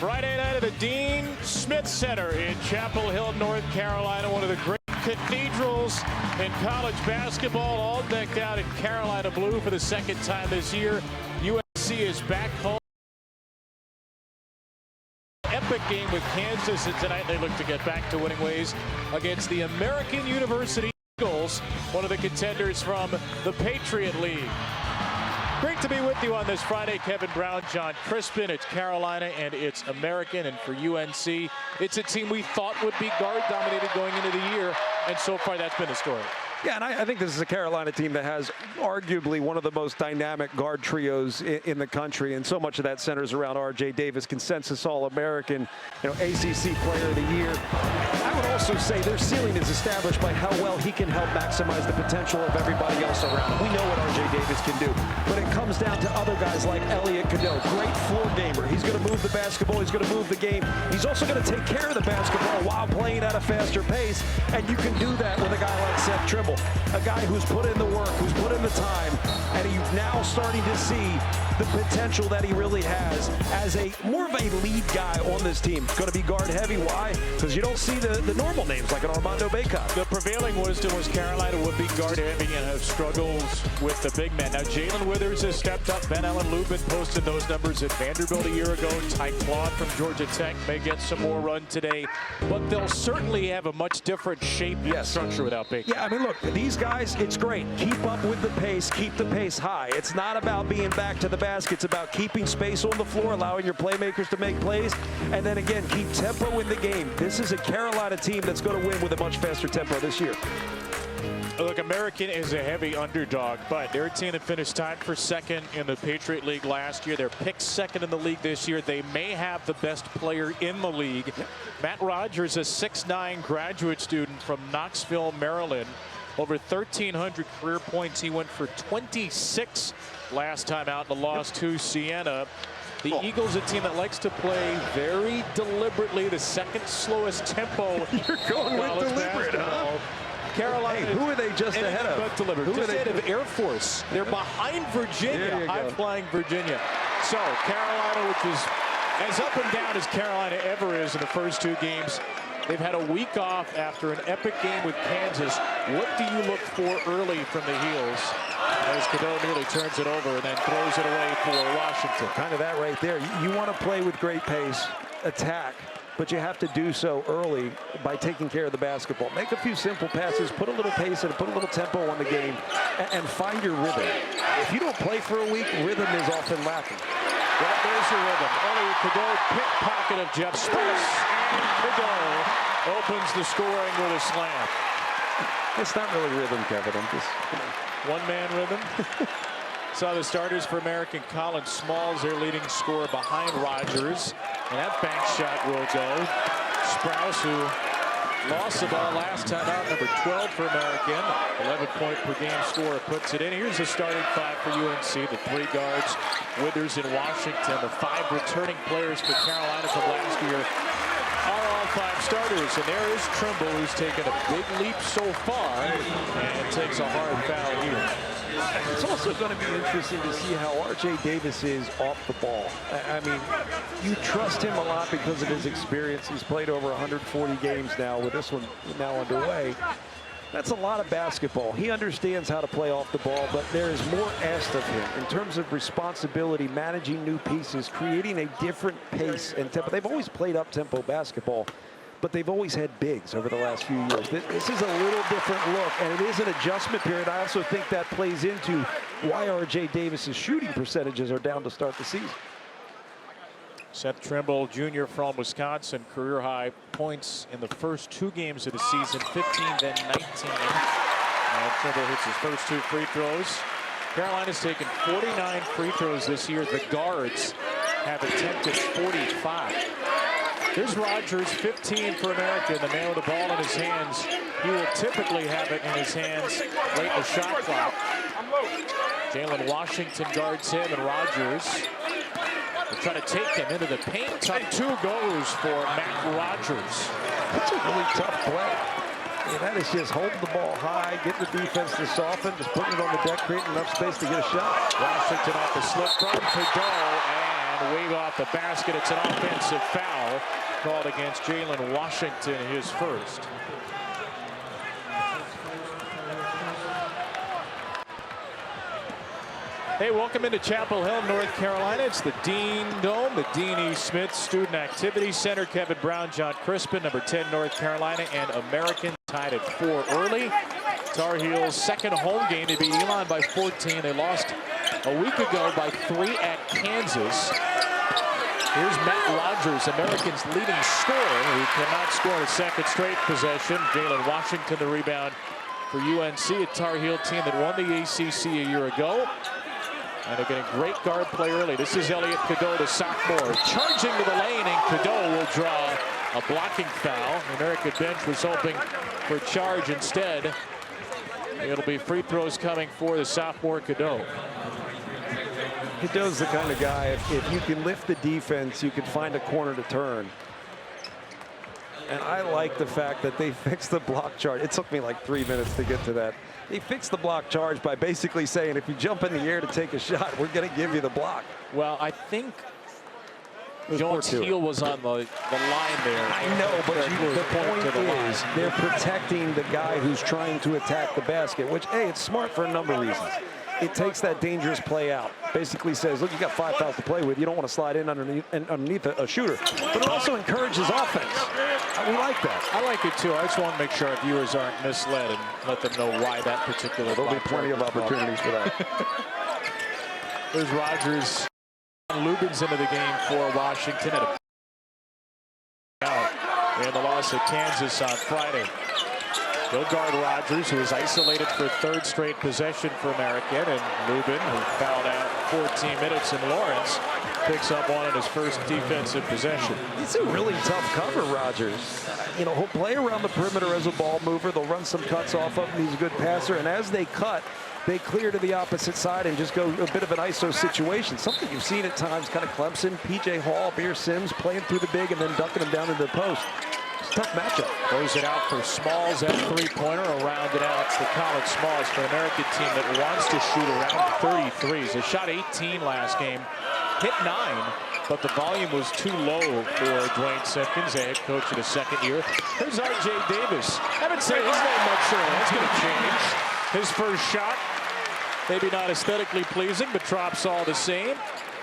Friday night at the Dean Smith Center in Chapel Hill, North Carolina. One of the great cathedrals in college basketball, all decked out in Carolina blue for the second time this year. USC is back home. Epic game with Kansas, and tonight they look to get back to winning ways against the American University Eagles, one of the contenders from the Patriot League. Great to be with you on this Friday. Kevin Brown, John Crispin. It's Carolina and it's American, and for UNC, it's a team we thought would be guard dominated going into the year, and so far that's been the story. Yeah, and I think this is a Carolina team that has arguably one of the most dynamic guard trios in the country, and so much of that centers around R.J. Davis, consensus All-American, ACC Player of the Year. I would also say their ceiling is established by how well he can help maximize the potential of everybody else around him. We know what R.J. Davis can do, but it comes down to other guys like Elliot Cadeau, great floor gamer. He's going to move the basketball, he's going to move the game. He's also going to take care of the basketball while playing at a faster pace, and you can do that with a guy like Seth Trimble. A guy who's put in the work, who's put in the time, and he's now starting to see the potential that he really has as a more of a lead guy on this team. Going to be guard heavy. Why? Because you don't see the normal names like an Armando Bacot. The prevailing wisdom was Carolina would be guard heavy and have struggles with the big men. Now Jalen Withers has stepped up. Ben Ellen Lubin posted those numbers at Vanderbilt a year ago. Ty Claude from Georgia Tech may get some more run today, but they'll certainly have a much different shape and structure without Bacot. Yeah, I mean, look, these guys, it's great. Keep up with the pace, keep the pace high. It's not about being back to the basket. It's about keeping space on the floor, allowing your playmakers to make plays, and then again, keep tempo in the game. This is a Carolina team that's going to win with a much faster tempo this year. Look, American is a heavy underdog, but they're a team that finished tied for second in the Patriot League last year. They're picked second in the league this year. They may have the best player in the league. Matt Rogers, a 6'9" graduate student from Knoxville, Maryland. Over 1,300 career points. He went for 26 last time out in the loss to Siena. The Eagles, a team that likes to play very deliberately, the second slowest tempo. You're going with deliberate, huh? Carolina. Hey, who are they just ahead of? But delivered. Who just ahead of Air Force. They're behind Virginia, high-flying Virginia. So Carolina, which is as up and down as Carolina ever is in the first two games. They've had a week off after an epic game with Kansas. What do you look for early from the heels as Cadeau nearly turns it over and then throws it away for Washington? Kind of that right there. You want to play with great pace, attack, but you have to do so early by taking care of the basketball. Make a few simple passes, put a little pace and put a little tempo on the game, and find your rhythm. If you don't play for a week, rhythm is often lacking. Well, there's your rhythm. Elliot Cadeau, pickpocket of Jeff Spice, and Cadeau opens the scoring with a slam. It's not really rhythm, Kevin. I'm just one-man rhythm. So the starters for American, Colin Smalls, their leading scorer behind Rogers, and that bank shot will go. Sprouse, who lost the ball last time out, number 12 for American, 11-point per game scorer, puts it in. Here's the starting five for UNC, the three guards, Withers in Washington, the five returning players for Carolina from last year are all five starters, and there is Trimble, who's taken a big leap so far and takes a hard foul here. It's also going to be interesting to see how R.J. Davis is off the ball. I mean, you trust him a lot because of his experience. He's played over 140 games now with this one now underway. That's a lot of basketball. He understands how to play off the ball, but there is more asked of him in terms of responsibility, managing new pieces, creating a different pace and tempo. They've always played up-tempo basketball, but they've always had bigs over the last few years. This is a little different look, and it is an adjustment period. I also think that plays into why R.J. Davis's shooting percentages are down to start the season. Seth Trimble, junior from Wisconsin, career-high points in the first two games of the season, 15, then 19. And Trimble hits his first two free throws. Carolina's taken 49 free throws this year. The guards have attempted 45. Here's Rogers, 15 for America, the man with the ball in his hands. He will typically have it in his hands late in the shot clock. Jalen Washington guards him, and Rogers will try to take him into the paint. Top two goes for Matt Rogers. That's a really tough play. I mean, that is just holding the ball high, getting the defense to soften, just putting it on the deck, creating enough space to get a shot. Washington off the slip from Cadeau, and and wave off the basket. It's an offensive foul called against Jalen Washington, his first. Hey, welcome into Chapel Hill, North Carolina. It's the Dean Dome, the Dean E. Smith Student Activity Center. Kevin Brown, John Crispin, number 10, North Carolina, and American tied at 4 early. Tar Heels' second home game. They beat Elon by 14. They lost a week ago by 3 at Kansas. Here's Matt Rogers, Americans' leading scorer, who cannot score a second straight possession. Jalen Washington, the rebound for UNC, a Tar Heel team that won the ACC a year ago. And they're getting great guard play early. This is Elliot Cadeau, the sophomore, charging to the lane, and Cadeau will draw a blocking foul. The American bench was hoping for a charge instead. It'll be free throws coming for the sophomore Cadeau. Cadeau's the kind of guy, if you can lift the defense, you can find a corner to turn. And I like the fact that they fixed the block charge. It took me like 3 minutes to get to that. They fixed the block charge by basically saying, if you jump in the air to take a shot, we're going to give you the block. Well, I think Jones Heel was on the line there. I know, but the point is they're protecting the guy who's trying to attack the basket, which, hey, it's smart for a number of reasons. It takes that dangerous play out. Basically says, look, you got 5 fouls to play with. You don't want to slide in underneath a shooter. But it also encourages offense. We like that. I like it, too. I just want to make sure our viewers aren't misled and let them know why that particular. There'll be plenty of opportunities for that. There's Rogers. Lubin's into the game for Washington and the loss at Kansas on Friday. He'll guard Rogers, who is isolated for 3rd straight possession for American, and Lubin, who fouled out 14 minutes, and Lawrence picks up one in his first defensive possession. It's a really tough cover, Rogers. You know, he'll play around the perimeter as a ball mover. They'll run some cuts off of him. He's a good passer, and as they cut, they clear to the opposite side and just go a bit of an ISO situation. Something you've seen at times, kind of Clemson, P.J. Hall, Beer Sims playing through the big and then ducking them down into the post. It's a tough matchup. Throws it out for Smalls at three-pointer. Around it out for Colin Smalls, for an American team that wants to shoot around 33s. They shot 18 last game, hit 9, but the volume was too low for Dwayne Simpkins, the head coach of the second year. Here's R.J. Davis. I haven't said his name much earlier. That's going to change. His first shot, maybe not aesthetically pleasing, but drops all the same.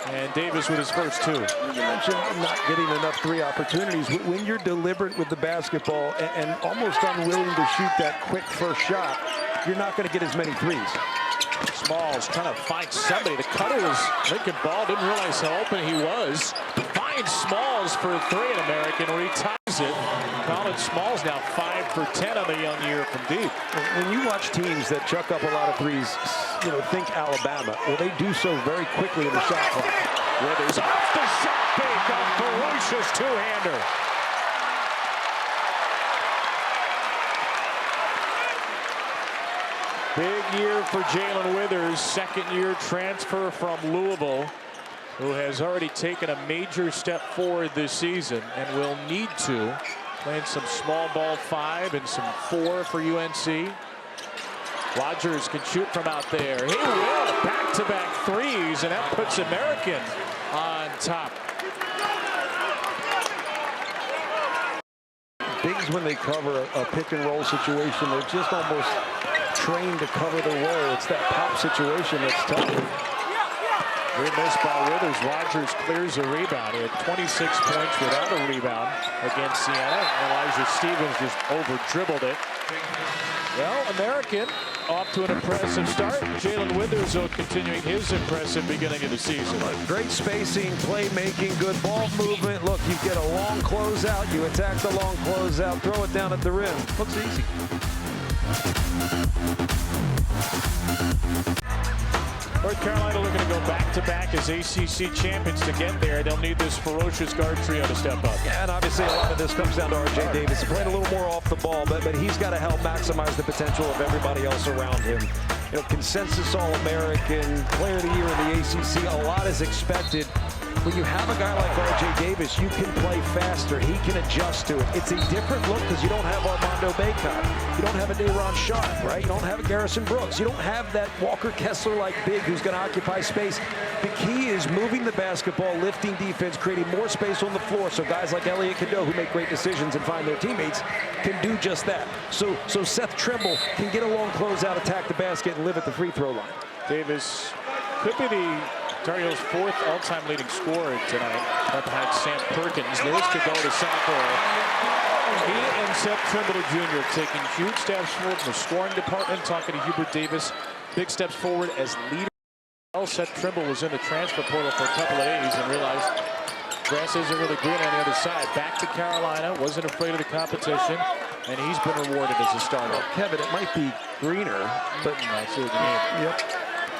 And Davis with his first 2. You mentioned not getting enough 3 opportunities. When you're deliberate with the basketball and almost unwilling to shoot that quick first shot, you're not going to get as many 3s. Smalls trying to find somebody. The cutter was Lincoln Ball. Didn't realize how open he was. Finds Smalls for 3 in American, where he ties it. Colin Smalls now 5 for 10 on the young year from deep. When you watch teams that chuck up a lot of 3s, you know, think Alabama. Well, they do so very quickly in the shot clock. Withers off the shot fake, a ferocious two-hander. Big year for Jalen Withers, second-year transfer from Louisville, who has already taken a major step forward this season and will need to. Playing some small ball 5 and some 4 for UNC. Rogers can shoot from out there. He will. Back-to-back 3s, and that puts American on top. Bigs, when they cover a pick-and-roll situation, they're just almost trained to cover the roll. It's that pop situation that's tough. Great miss by Withers. Rogers clears a rebound. He had 26 points without a rebound against Siena. Elijah Stevens just over-dribbled it. Well, American off to an impressive start. Jalen Withers continuing his impressive beginning of the season. Great spacing, playmaking, good ball movement. Look, you get a long closeout. You attack the long closeout, throw it down at the rim. Looks easy. North Carolina looking to go back-to-back as ACC champions. To get there, they'll need this ferocious guard trio to step up. Yeah, and obviously a lot of this comes down to R.J. Davis. He played a little more off the ball, but he's got to help maximize the potential of everybody else around him. You know, consensus All-American, player of the year in the ACC. A lot is expected when you have a guy like R.J. Davis, you can play faster. He can adjust to it. It's a different look because you don't have Armando Bacot. You don't have a Day'Ron Sharpe, right? You don't have a Garrison Brooks. You don't have that Walker Kessler-like big who's going to occupy space. The key is moving the basketball, lifting defense, creating more space on the floor so guys like Elliot Cadeau, who make great decisions and find their teammates, can do just that. So Seth Trimble can get a long closeout, attack the basket, and live at the free throw line. Davis could be the Tar Heels' 4th all-time leading scorer tonight, up behind Sam Perkins. There's Cadeau to center for he and Seth Trimble Jr. taking huge steps forward in the scoring department, talking to Hubert Davis. Big steps forward as leader. Seth Trimble was in the transfer portal for a couple of days and realized grass isn't really green on the other side. Back to Carolina, wasn't afraid of the competition, and he's been rewarded as a starter. Well, Kevin, it might be greener, but I see what you mean. Yep.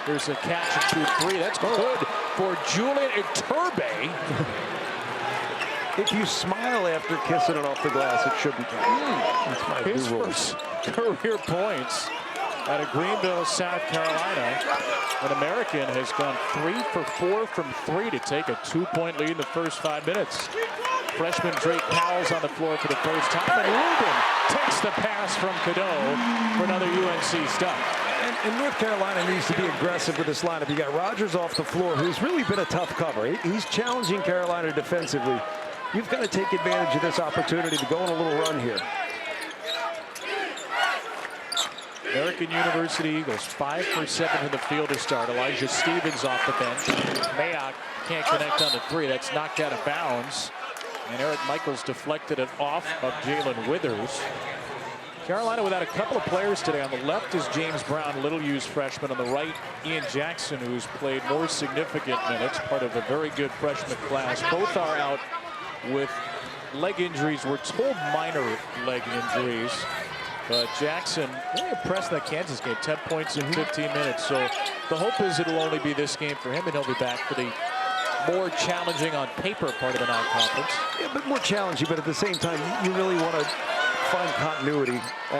There's a catch and shoot 3. That's good for Julian Iturbe. If you smile after kissing it off the glass, it shouldn't count. His first career points out of Greenville, South Carolina. An American has gone 3 for 4 from 3 to take a 2-point lead in the first 5 minutes. Freshman Drake Powell's on the floor for the first time, and Rubin takes the pass from Cadeau for another UNC stop. And North Carolina needs to be aggressive with this lineup. You got Rogers off the floor, who's really been a tough cover. He's challenging Carolina defensively. You've got to take advantage of this opportunity to go on a little run here. American University Eagles 5 for 7 in the field to start. Elijah Stevens off the bench. Mayock can't connect on the 3. That's knocked out of bounds. And Eric Michaels deflected it off of Jalen Withers. Carolina without a couple of players today. On the left is James Brown, little used freshman. On the right, Ian Jackson, who's played more significant minutes, part of a very good freshman class. Both are out with leg injuries. We're told minor leg injuries. But Jackson, really impressed in that Kansas game, 10 points in 15 minutes. So the hope is it'll only be this game for him, and he'll be back for the more challenging on paper part of the non-conference. Yeah, but more challenging, but at the same time, you really want to find continuity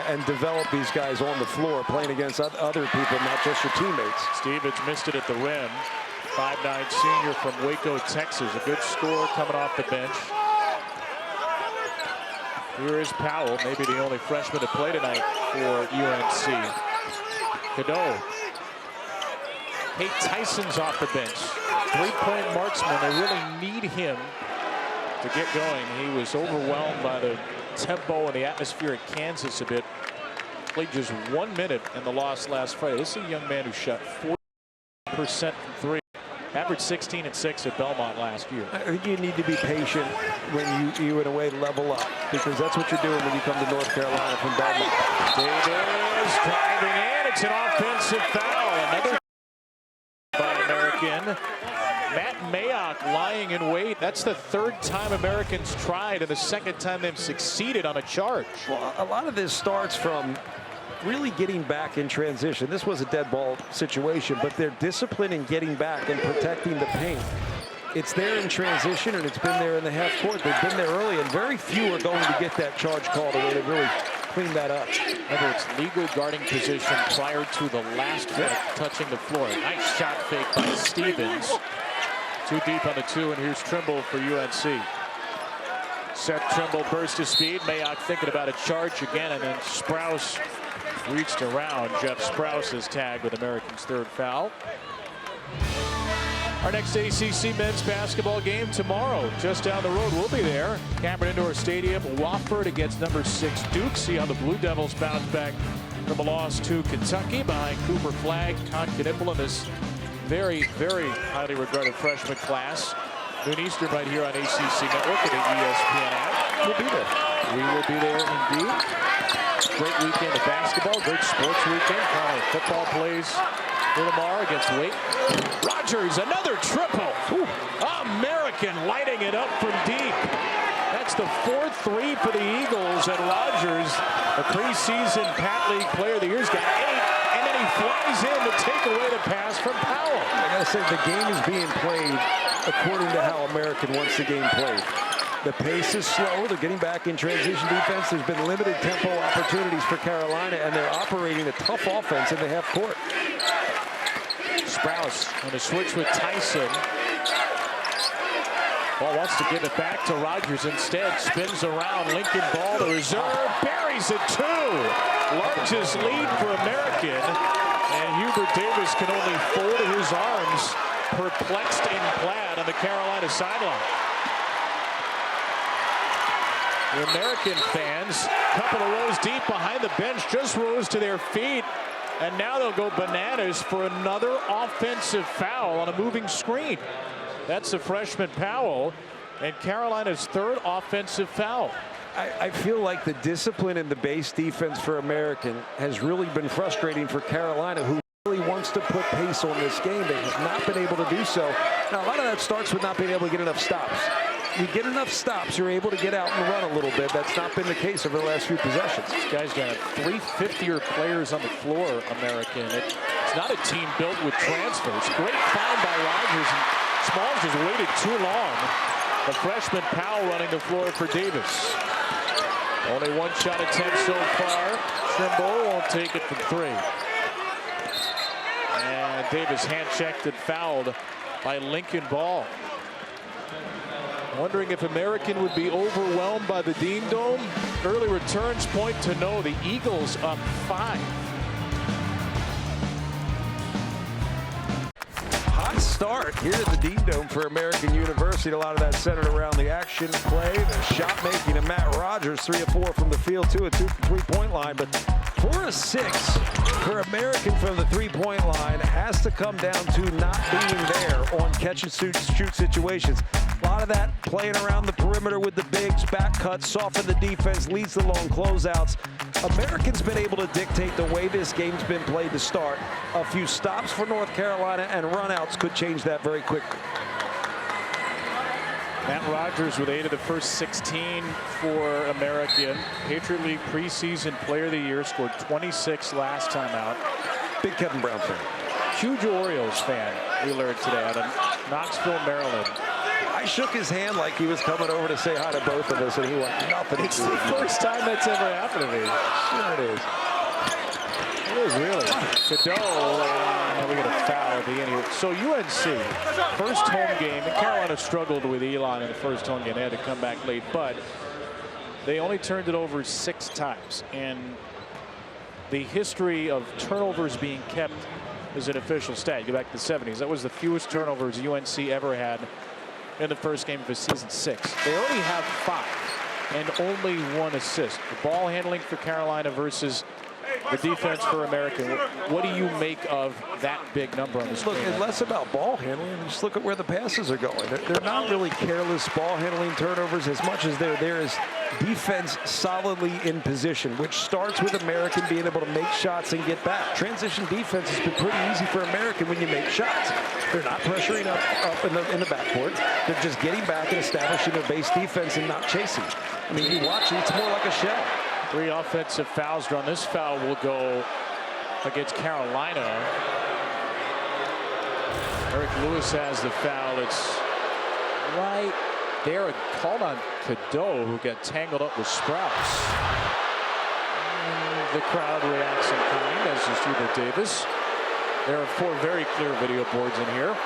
and develop these guys on the floor, playing against other people, not just your teammates. Stevens missed it at the rim. 5'9" senior from Waco, Texas. A good score coming off the bench. Here is Powell, maybe the only freshman to play tonight for UNC. Cadeau. Kate Tyson's off the bench. 3-point marksman. They really need him to get going. He was overwhelmed by the tempo and the atmosphere at Kansas a bit. Played just 1 minute in the loss last Friday. This is a young man who shot 40% from 3. Averaged 16 and 6 at Belmont last year. I think you need to be patient when you in a way level up, because that's what you're doing when you come to North Carolina from Belmont. Davis driving in. It's an offensive foul. Another by American. Matt Mayock lying in wait. That's the 3rd time Americans tried and the 2nd time they've succeeded on a charge. Well, a lot of this starts from really getting back in transition. This was a dead ball situation, but their discipline in getting back and protecting the paint. It's there in transition, and it's been there in the half court. They've been there early, and very few are going to get that charge called away to really clean that up. Remember, it's legal guarding position prior to the last foot touching the floor. Nice shot fake by Stevens. Too deep on the 2, and here's Trimble for UNC. Seth Trimble burst to speed. Mayock thinking about a charge again, and then Sprouse reached around. Jeff Sprouse is tagged with American's 3rd foul. Our next ACC men's basketball game tomorrow, just down the road. We'll be there. Cameron Indoor Stadium, Wofford against number 6 Duke. See how the Blue Devils bounce back from a loss to Kentucky behind Cooper Flagg, Con Knipple, and this very, very highly regarded freshman class. Noon Eastern right here on ACC Network and the ESPN app. We'll be there. We will be there indeed. Great weekend of basketball, great sports weekend. College football plays for tomorrow against Wake. Rogers, another triple. Ooh. American lighting it up from deep. That's the 4th 3 for the Eagles, and Rogers, the preseason Pat League Player of the Year, has got 8, and then he flies in to take away the pass from Powell. I gotta say, the game is being played according to how American wants the game played. The pace is slow. They're getting back in transition defense. There's been limited tempo opportunities for Carolina, and they're operating a tough offense in the half court. Sprouse on a switch with Tyson. Ball wants to give it back to Rogers instead. Spins around. Lincoln Ball to reserve. Buries it two. Largest lead for American. And Hubert Davis can only fold his arms, perplexed in plaid on the Carolina sideline. The American fans, a couple of rows deep behind the bench, just rose to their feet. And now they'll go bananas for another offensive foul on a moving screen. That's the freshman Powell, and Carolina's third offensive foul. I feel like the discipline in the base defense for American has really been frustrating for Carolina, who really wants to put pace on this game. They have not been able to do so. Now, a lot of that starts with not being able to get enough stops. You get enough stops, you're able to get out and run a little bit. That's not been the case over the last few possessions. This guy's got 3 fifth-year players on the floor, American. It's not a team built with transfers. Great find by Rogers. And Smalls just waited too long. The freshman Powell running the floor for Davis. Only one shot attempt so far. Trimble won't take it from 3. And Davis hand-checked and fouled by Lincoln Ball. Wondering if American would be overwhelmed by the Dean Dome. Early returns point to no. The Eagles up 5. Hot start here at the Dean Dome for American University. A lot of that centered around the action play, the shot making of Matt Rogers, 3 of 4 from the field, 2 of 2 from three-point line, but 4 of 6 for American from the three-point line has to come down to not being there on catch and shoot situations. A lot of that playing around the perimeter with the bigs, back cuts, soften the defense, leads to long closeouts. American's been able to dictate the way this game's been played to start. A few stops for North Carolina and runouts could change that very quickly. Matt Rogers with 8 of the first 16 for American. Patriot League preseason player of the year, scored 26 last time out. Big Kevin Brown fan. Huge Orioles fan, we learned today, out of Knoxville, Maryland. I shook his hand like he was coming over to say hi to both of us, and he went, nothing. It's the first time that's ever happened to me. Sure it is. It is really. Cadeau, we get a foul at the end here. So UNC, first home game, and Carolina struggled with Elon in the first home game. They had to come back late, but they only turned it over 6 times. And the history of turnovers being kept is an official stat. Go back to the 70s. That was the fewest turnovers UNC ever had in the first game of the season 6. They only have 5 and only 1 assist. The ball handling for Carolina versus the defense for American. What do you make of that big number on the screen? Look, it's less about ball handling. Just look at where the passes are going. They're not really careless ball handling turnovers as much as there is defense solidly in position, which starts with American being able to make shots and get back. Transition defense has been pretty easy for American when you make shots. They're not pressuring up in the backcourt. They're just getting back and establishing their base defense and not chasing. I mean, you watch it, it's more like a shell. 3 offensive fouls drawn. This foul will go against Carolina. Eric Lewis has the foul. It's right there. Called on Cadeau, who got tangled up with Sprouse. And the crowd reacts in kind, as does Hubert Davis. There are 4 very clear video boards in here.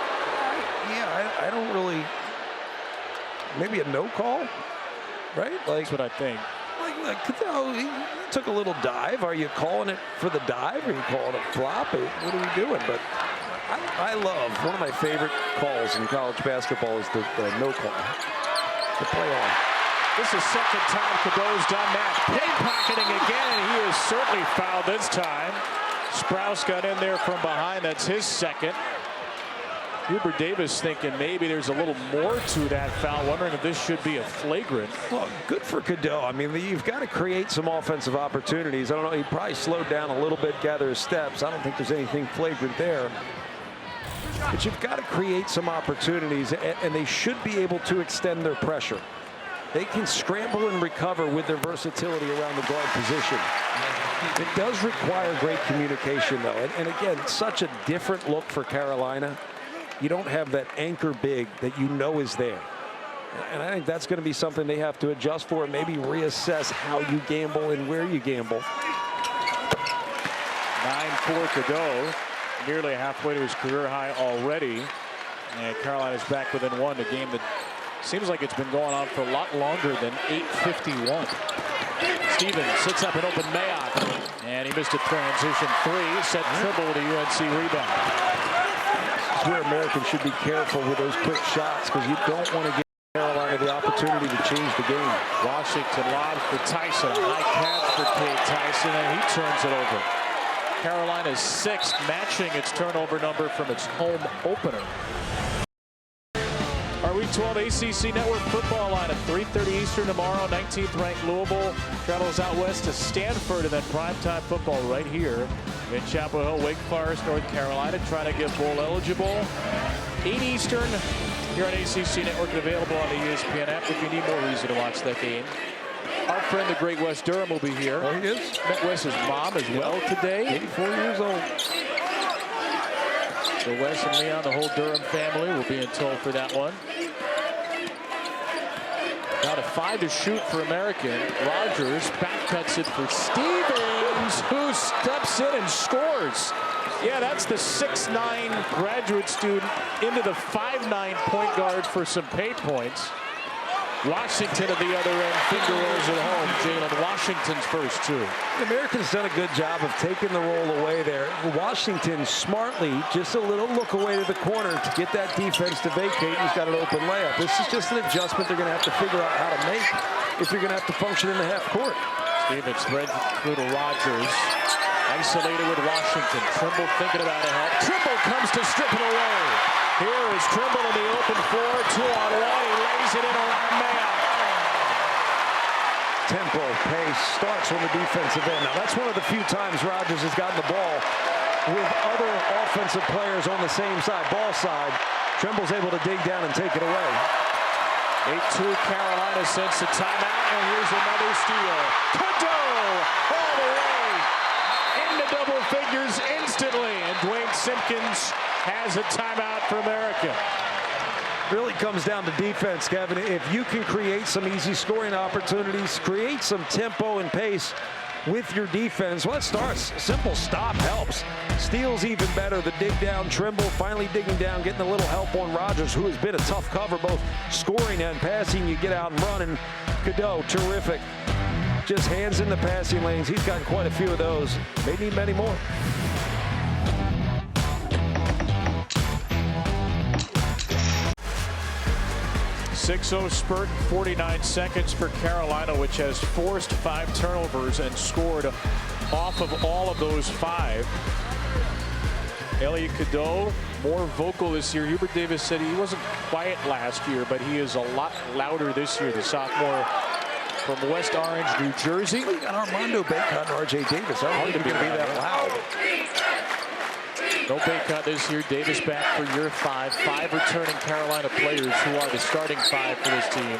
Yeah, I don't really. Maybe a no call, right? Like that's what I think. Like Cadeau, he took a little dive. Are you calling it for the dive? Are you calling it flop? What are we doing? But I love, one of my favorite calls in college basketball is the no call. The play on. This is second time Cadeau's done that. Pickpocketing again, and he is certainly fouled this time. Sprouse got in there from behind. That's his second. Hubert Davis thinking maybe there's a little more to that foul, wondering if this should be a flagrant. Well, good for Cadeau. I mean, you've got to create some offensive opportunities. I don't know, he probably slowed down a little bit, gather his steps. I don't think there's anything flagrant there. But you've got to create some opportunities, and they should be able to extend their pressure. They can scramble and recover with their versatility around the guard position. It does require great communication, though. And again, such a different look for Carolina. You don't have that anchor big that you know is there. And I think that's going to be something they have to adjust for, and maybe reassess how you gamble and where you gamble. 9-4 Cadeau, nearly halfway to his career high already. And Carolina's back within 1, the game that Seems like it's been going on for a lot longer than 8:51. Stevens sits up an open Mayock, and he missed a transition three. Set Trimble to UNC rebound. This is where Americans should be careful with those quick shots, because you don't want to give Carolina the opportunity to change the game. Washington lobs for Tyson. High catch for Cade Tyson, and he turns it over. Carolina's sixth, matching its turnover number from its home opener. Our Week 12 ACC Network football line at 3:30 Eastern tomorrow. 19th ranked Louisville travels out west to Stanford, and then primetime football right here in Chapel Hill. Wake Forest, North Carolina, trying to get bowl eligible. 8 Eastern here on ACC Network and available on the ESPN app if you need more reason to watch that game. Our friend, the great Wes Durham, will be here. Oh, he is? Met Wes's mom as well today. 84 years old. So Wes and Leon, the whole Durham family, will be in tow for that one. Now to 5 to shoot for American. Rogers back cuts it for Stevens, who steps in and scores. Yeah, that's the 6'9" graduate student into the 5'9" point guard for some pay points. Washington at the other end, finger rolls it home. Jalen Washington's first two. The Americans done a good job of taking the roll away there. Washington smartly, just a little look away to the corner to get that defense to vacate. He's got an open layup. This is just an adjustment they're going to have to figure out how to make if you're going to have to function in the half court. Stevens threads through to Rogers. Isolated with Washington. Trimble thinking about a help. Trimble comes to strip it away. Here is Trimble in the open floor. 2-on-1. He lays it in around Mayock. Tempo, pace, starts on the defensive end. Now, that's one of the few times Rogers has gotten the ball with other offensive players on the same side, ball side. Trimble's able to dig down and take it away. 8-2 Carolina sends the timeout, and here's another steal. Cadeau all the way into double figures instantly, and Dwayne Simpkins has a timeout for America. Really comes down to defense, Kevin. If you can create some easy scoring opportunities, create some tempo and pace with your defense, well, it starts. Simple stop helps. Steals even better. The dig down, Trimble finally digging down, getting a little help on Rogers, who has been a tough cover, both scoring and passing. You get out and run, and Cadeau, terrific. Just hands in the passing lanes. He's got quite a few of those. May need many more. 6-0 spurt in 49 seconds for Carolina, which has forced 5 turnovers and scored off of all of those 5. Elliot Cadeau, more vocal this year. Hubert Davis said he wasn't quiet last year, but he is a lot louder this year. The sophomore from West Orange, New Jersey. Well, you got Armando Bacot and R.J. Davis. I don't think he's going to be that loud. No Bacot this year. Davis back for year 5. 5 returning Carolina players who are the starting 5 for this team.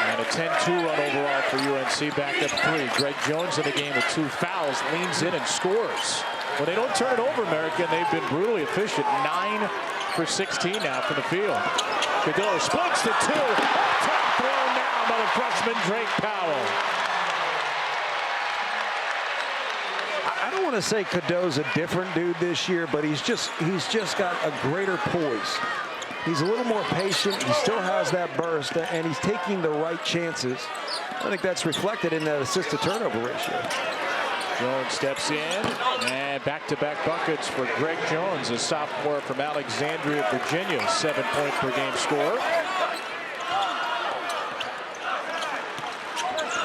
And a 10-2 run overall for UNC. Back up 3. Greg Jones in the game with 2 fouls. Leans in and scores. Well, they don't turn it over, America. They've been brutally efficient. 9 for 16 now from the field. Cadeau splits the 2. Top thrown down by the freshman Drake Powell. I don't want to say Cadeau's a different dude this year, but he's just got a greater poise. He's a little more patient. He still has that burst, and he's taking the right chances. I think that's reflected in that assist-to-turnover ratio. Jones steps in, and back-to-back buckets for Greg Jones, a sophomore from Alexandria, Virginia, 7-point-per-game scorer.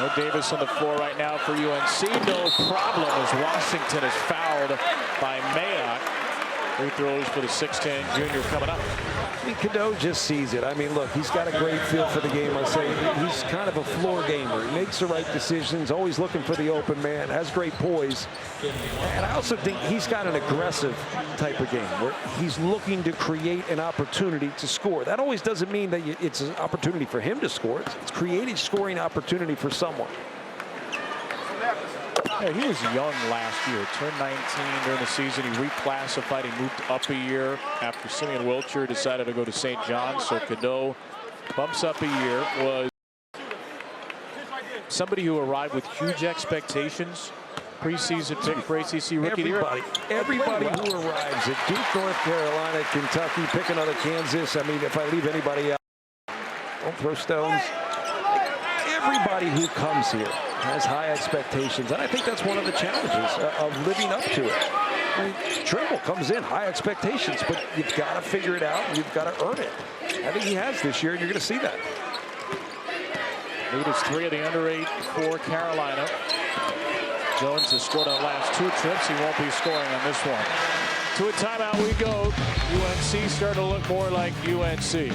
No Davis on the floor right now for UNC. No problem as Washington is fouled by Mayock. Free throws for the 6'10" junior coming up. I mean, Cadeau just sees it. I mean, look, he's got a great feel for the game. I say he's kind of a floor gamer. He makes the right decisions, always looking for the open man, has great poise. And I also think he's got an aggressive type of game where he's looking to create an opportunity to score. That always doesn't mean that it's an opportunity for him to score. It's creating scoring opportunity for someone. Yeah, he was young last year, turned 19 during the season. He reclassified. He moved up a year after Simeon Wilcher decided to go to St. John's. So Cadeau bumps up a year. Was somebody who arrived with huge expectations. Preseason pick for ACC Rookie of the Year. Everybody who arrives at Duke, North Carolina, Kentucky, pick another Kansas. I mean, if I leave anybody out, Don't throw stones. Everybody who comes here has high expectations, and I think that's one of the challenges of living up to it. I mean, Trimble comes in, high expectations, but you've got to figure it out, and you've got to earn it. I think he has this year, and you're going to see that. Lead is 3 of the under 8 for Carolina. Jones has scored on the last 2 trips. He won't be scoring on this one. To a timeout we go. UNC starting to look more like UNC.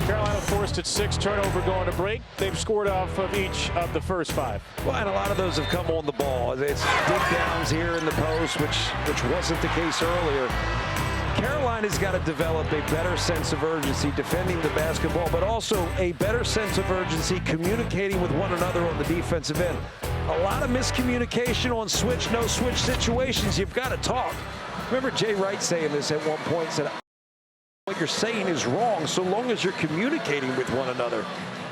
Carolina forced its 6th turnover going to break. They've scored off of each of the first 5. Well, and a lot of those have come on the ball. It's dig downs here in the post, which wasn't the case earlier. Carolina's got to develop a better sense of urgency defending the basketball, but also a better sense of urgency communicating with one another on the defensive end. A lot of miscommunication on switch, no switch situations. You've got to talk. Remember Jay Wright saying this at one point, said, what you're saying is wrong so long as you're communicating with one another.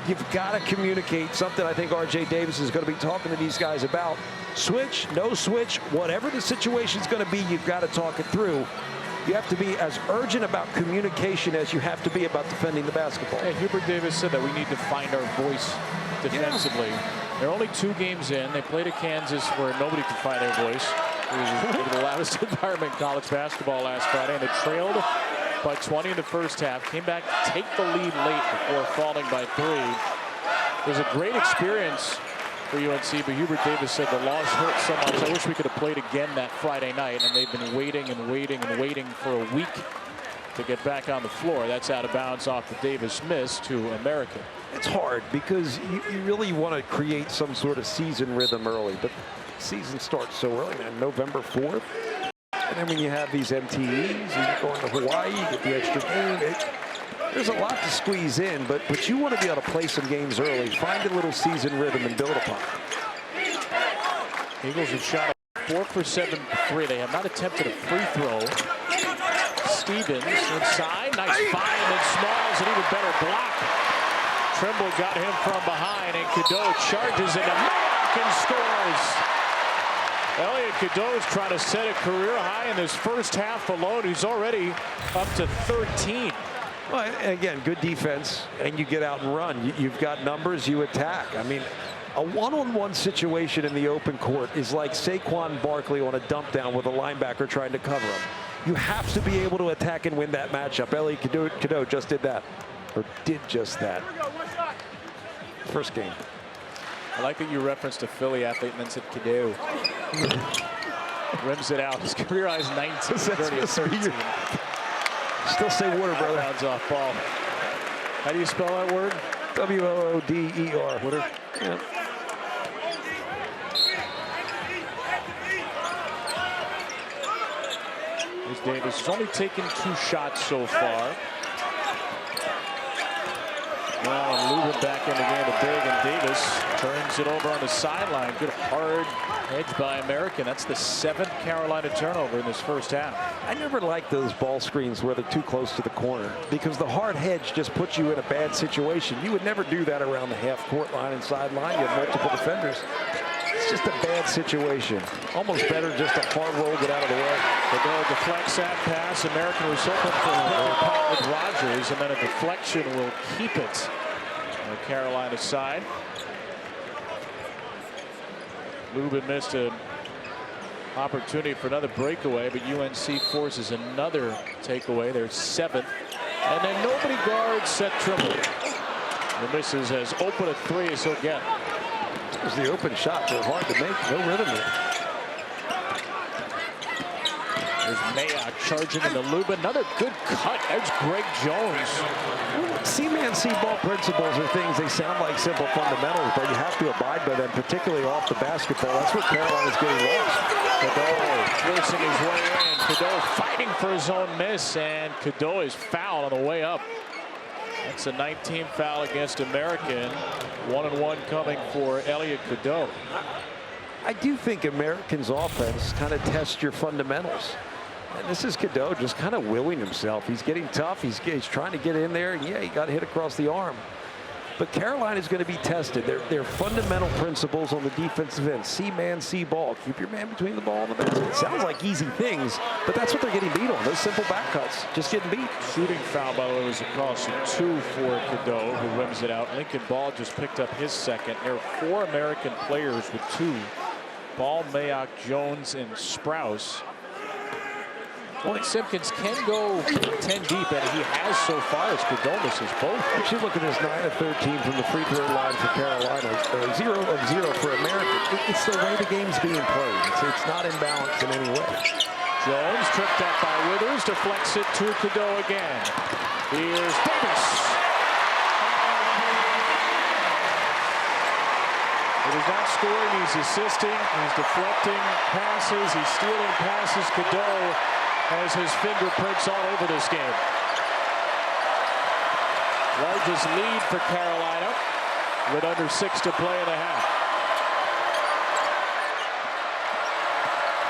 You've got to communicate, something I think R.J. Davis is going to be talking to these guys about. Switch, no switch, whatever the situation's going to be, you've got to talk it through. You have to be as urgent about communication as you have to be about defending the basketball. Hey, Hubert Davis said that we need to find our voice defensively. Yeah. They're only 2 games in. They played at Kansas where nobody could find their voice. It was the loudest environment in college basketball last Friday, and they trailed by 20 in the first half. Came back to take the lead late before falling by 3. It was a great experience for UNC, but Hubert Davis said the loss hurt so much. I wish we could have played again that Friday night, and they've been waiting and waiting and waiting for a week to get back on the floor. That's out of bounds off the Davis miss to American. It's hard because you really want to create some sort of season rhythm early, but the season starts so early, man, November 4th. And then when you have these MTEs, you go into Hawaii, you get the extra game. There's a lot to squeeze in, but you want to be able to play some games early, find a little season rhythm and build upon it. Eagles have shot 4 for 7 for 3. They have not attempted a free throw. Stevens inside, nice find, and then Smalls, an even better block. Trimble got him from behind, and Cadeau charges into Mayock and scores. Elliot Cadeau is trying to set a career high in this first half alone. He's already up to 13. Well, again, good defense, and you get out and run. You've got numbers, you attack. I mean, a one-on-one situation in the open court is like Saquon Barkley on a dump down with a linebacker trying to cover him. You have to be able to attack and win that matchup. Elliot Cadeau just did that, or did just that. First game. I like that you referenced a Philly athlete and then said Cadeau. Rims it out. His career high is 19, 30, 13. Still say water, brother. Bounds off ball. How do you spell that word? W-O-O-D-E-R. Water. Yeah. Here's Davis. He's only taken 2 shots so far. Well, and Lubin back in the game of big, and Davis turns it over on the sideline. Good hard edge by American. That's the 7th Carolina turnover in this first half. I never liked those ball screens where they're too close to the corner because the hard hedge just puts you in a bad situation. You would never do that around the half-court line and sideline. You have multiple defenders. It's just a bad situation. Almost better just a hard roll, get out of the way. Cadeau deflects that pass. American was hoping for a pop with Rogers, and then a deflection will keep it on the Carolina side. Lubin missed an opportunity for another breakaway, but UNC forces another takeaway. They're 7th. And then nobody guards Seth Trimble. The misses as open a 3 as he'll get. It was the open shot. They're hard to make. No rhythm there. There's Mayock charging into Lubin. Another good cut. There's Greg Jones. C-man-C ball principles are things, they sound like simple fundamentals, but you have to abide by them, particularly off the basketball. That's what Carolina's getting lost. Cadeau forcing his way in. Cadeau fighting for his own miss, and Cadeau is fouled on the way up. That's a 19th foul against American. 1-and-1 coming for Elliot Cadeau. I do think American's offense kind of tests your fundamentals. And this is Cadeau just kind of willing himself. He's getting tough. He's trying to get in there. And yeah, he got hit across the arm. But Carolina is going to be tested. Their fundamental principles on the defensive end: see man, see ball. Keep your man between the ball and the basket. It sounds like easy things, but that's what they're getting beat on. Those simple back cuts, just getting beat. Shooting foul, by the way, was across 2 for Cadeau, who rims it out. Lincoln Ball just picked up his second. There are 4 American players with 2. Ball, Mayock, Jones, and Sprouse. Point Simpkins can go 10 deep, and he has so far as Cadeau misses both. Actually, look at this 9 of 13 from the free throw line for Carolina. 0 of 0 for America. It's the way the game's being played. It's not imbalanced in any way. Jones tripped up by Withers, deflects it to Cadeau again. Here's Davis. He's not scoring, he's assisting, he's deflecting passes, he's stealing passes. Cadeau has his fingerprints all over this game. Largest lead for Carolina with under 6 to play in the half.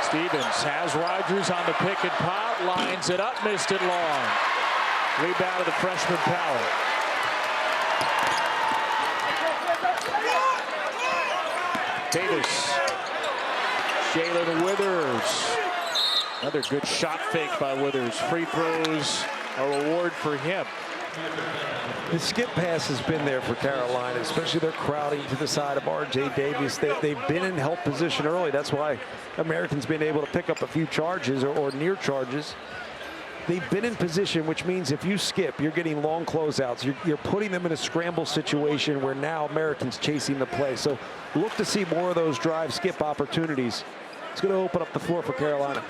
Stevens has Rogers on the pick and pop, lines it up, missed it long. Rebound of the freshman Powell. Davis. Jalen Withers. Another good shot fake by Withers. Free throws, a reward for him. The skip pass has been there for Carolina, especially their crowding to the side of R.J. Davis. They've been in help position early. That's why Americans been able to pick up a few charges or near charges. They've been in position, which means if you skip, you're getting long closeouts. You're putting them in a scramble situation where now Americans chasing the play. So look to see more of those drive skip opportunities. It's going to open up the floor for Carolina.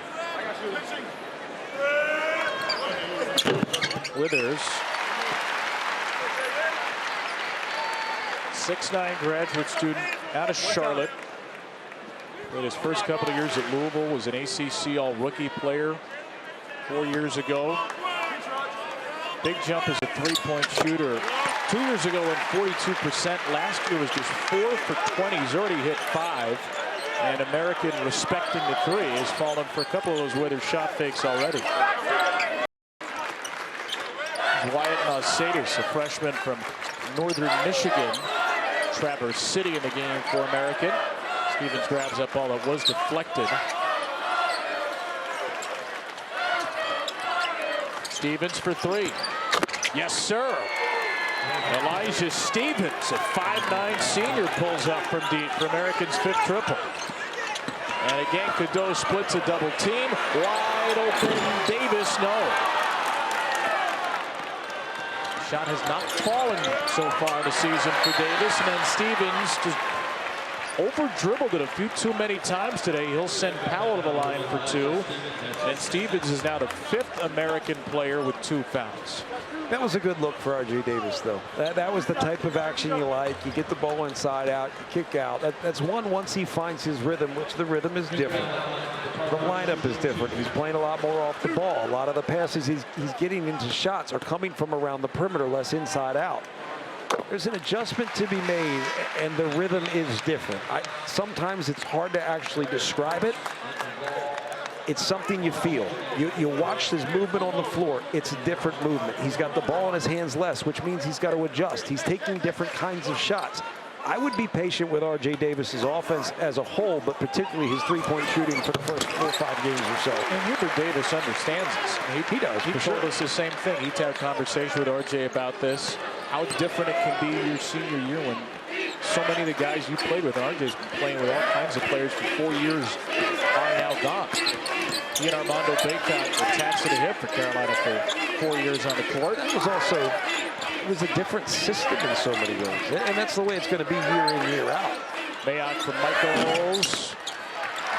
Withers. 6'9" graduate student out of Charlotte. In his first couple of years at Louisville, was an ACC all-rookie player 4 years ago. Big jump as a three-point shooter. 2 years ago went 42%. Last year was just 4 for 20. He's already hit 5. And American, respecting the 3, has fallen for a couple of those Withers shot fakes already. Wyatt Nausatis, a freshman from Northern Michigan. Traverse City in the game for American. Stevens grabs up ball that was deflected. Stevens for 3. Yes, sir. Elijah Stevens, a 5'9" senior, pulls up from deep for American's 5th triple. And again, Cadeau splits a double team. Wide open, Davis, no. Shot has not fallen so far this season for Davis. And then Stevens just over-dribbled it a few too many times today. He'll send Powell to the line for 2. And Stevens is now the 5th American player with 2 fouls. That was a good look for R.J. Davis, though. That was the type of action you like. You get the ball inside out, you kick out. That's one once he finds his rhythm, which the rhythm is different. The lineup is different. He's playing a lot more off the ball. A lot of the passes he's getting into shots are coming from around the perimeter, less inside out. There's an adjustment to be made, and the rhythm is different. Sometimes it's hard to actually describe it. It's something you feel. You watch his movement on the floor. It's a different movement. He's got the ball in his hands less, which means he's got to adjust. He's taking different kinds of shots. I would be patient with R.J. Davis's offense as a whole, but particularly his three-point shooting for the first 4 or 5 games or so. And Hubert Davis understands this. He does. He told us the same thing. He had a conversation with R.J. about this, how different it can be your senior year when so many of the guys you played with, R.J.'s been playing with all kinds of players for 4 years, are now gone. He and Armando Bacot attached to the hip for Carolina for 4 years on the court. It was a different system in so many ways, and that's the way it's going to be year in, year out. Mayock from Michael Knowles.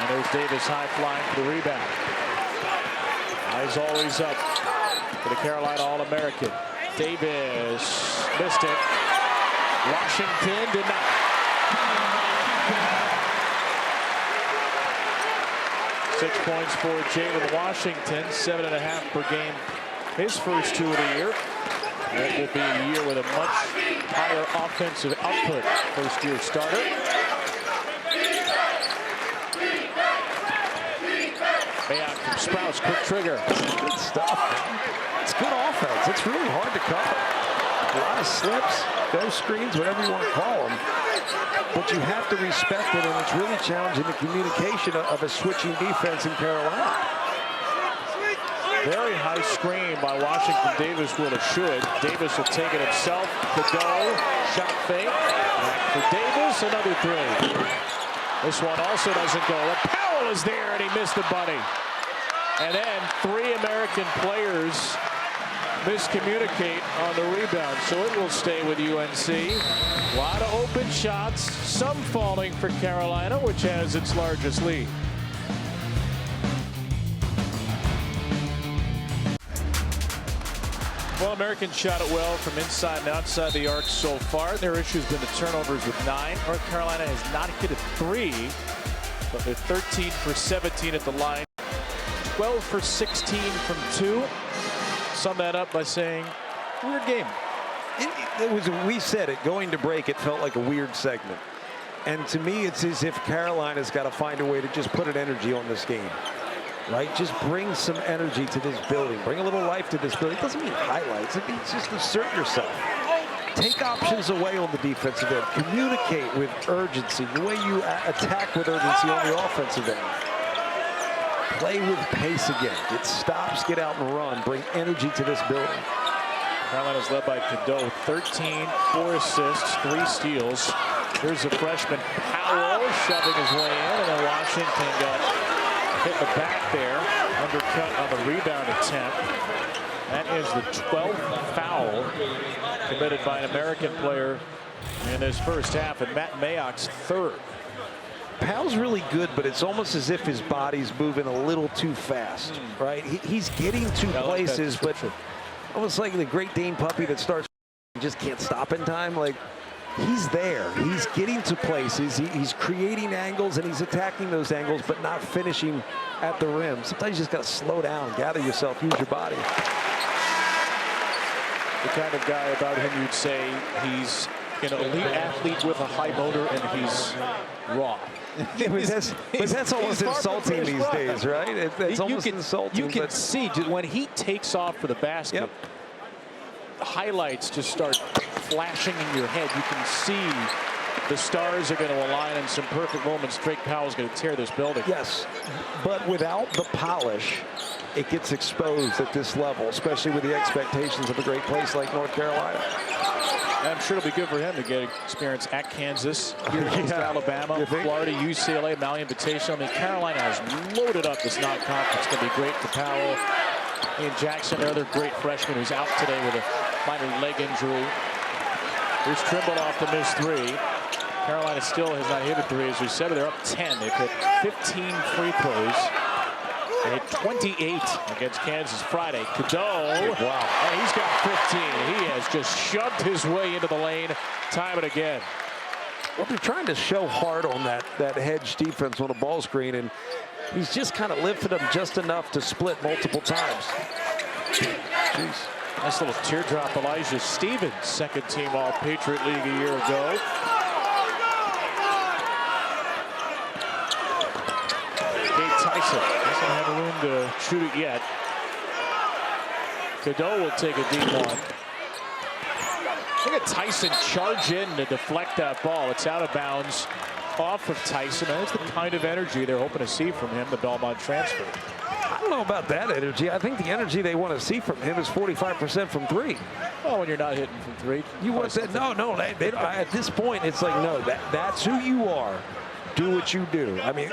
And there's Davis high flying for the rebound. Eyes always up for the Carolina All-American. Davis missed it. Washington did not. Six points for Jalen Washington, 7.5 per game. His first 2 of the year. It will be a year with a much higher offensive output. First-year starter. Mayock from Sprouse, quick trigger. Good stuff. It's good offense. It's really hard to cover. A lot of slips, ghost screens, whatever you want to call them. But you have to respect it, and it's really challenging the communication of a switching defense in Carolina. Very high screen by Washington. Davis will have should. Davis will take it himself. Cadeau, shot fake. Back for Davis, another three. This one also doesn't go. And Powell is there, and he missed the bunny. And then 3 American players miscommunicate on the rebound, so it will stay with UNC. A lot of open shots, some falling for Carolina, which has its largest lead. Well, American shot it well from inside and outside the arc so far. Their issue has been the turnovers with 9. North Carolina has not hit a 3, but they're 13 for 17 at the line. 12 for 16 from 2. Sum that up by saying, weird game. It was, we said it, going to break, it felt like a weird segment. And to me, it's as if Carolina's got to find a way to just put an energy on this game. Right? Just bring some energy to this building. Bring a little life to this building. It doesn't mean highlights. It means just assert yourself. Take options away on the defensive end. Communicate with urgency. The way you attack with urgency on the offensive end. Play with pace again. Get stops, get out and run. Bring energy to this building. Carolina's led by Cadeau. 13, 4 assists, 3 steals. Here's the freshman Powell shoving his way in, and then Washington got hit the back there. Undercut on the rebound attempt. That is the 12th foul committed by an American player in this first half, and Matt Mayock's 3rd. Powell's really good, but it's almost as if his body's moving a little too fast, right? He's getting to places, but almost like the Great Dane puppy that starts, just can't stop in time. Like, he's there. He's getting to places. He's creating angles, and he's attacking those angles, but not finishing at the rim. Sometimes you just got to slow down, gather yourself, use your body. The kind of guy about him you'd say he's an elite athlete with a high motor, and he's raw. But that's almost insulting these days, right? It's almost insulting. You can see when he takes off for the basket, highlights just start flashing in your head. You can see the stars are going to align in some perfect moments. Drake Powell's going to tear this building. Yes, but without the polish, it gets exposed at this level, especially with the expectations of a great place like North Carolina. And I'm sure it'll be good for him to get experience at Kansas, here against Alabama, Florida, UCLA, Maui Invitational. I mean, Carolina has loaded up this non-conference. It's going to be great for Powell. Ian Jackson, their other great freshman, who's out today with a minor leg injury. Here's Trimble off the missed 3. Carolina still has not hit a 3. As we said, they're up 10. They've hit 15 free throws. They hit 28 against Kansas Friday. Cadeau, and he's got 15. He has just shoved his way into the lane time and again. Well, they're trying to show hard on that hedge defense on a ball screen, and he's just kind of lifted them just enough to split multiple times. Jeez. Nice little teardrop. Elijah Stevens, second team All-Patriot League a year ago. Tyson doesn't have room to shoot it yet. Cadeau will take a deep one. Look at Tyson charge in to deflect that ball. It's out of bounds off of Tyson. That's the kind of energy they're hoping to see from him, the Belmont transfer. I don't know about that energy. I think the energy they want to see from him is 45% from 3. Well, when you're not hitting from 3. You want that? No. At this point, it's like, no, that's who you are. Do what you do. I mean,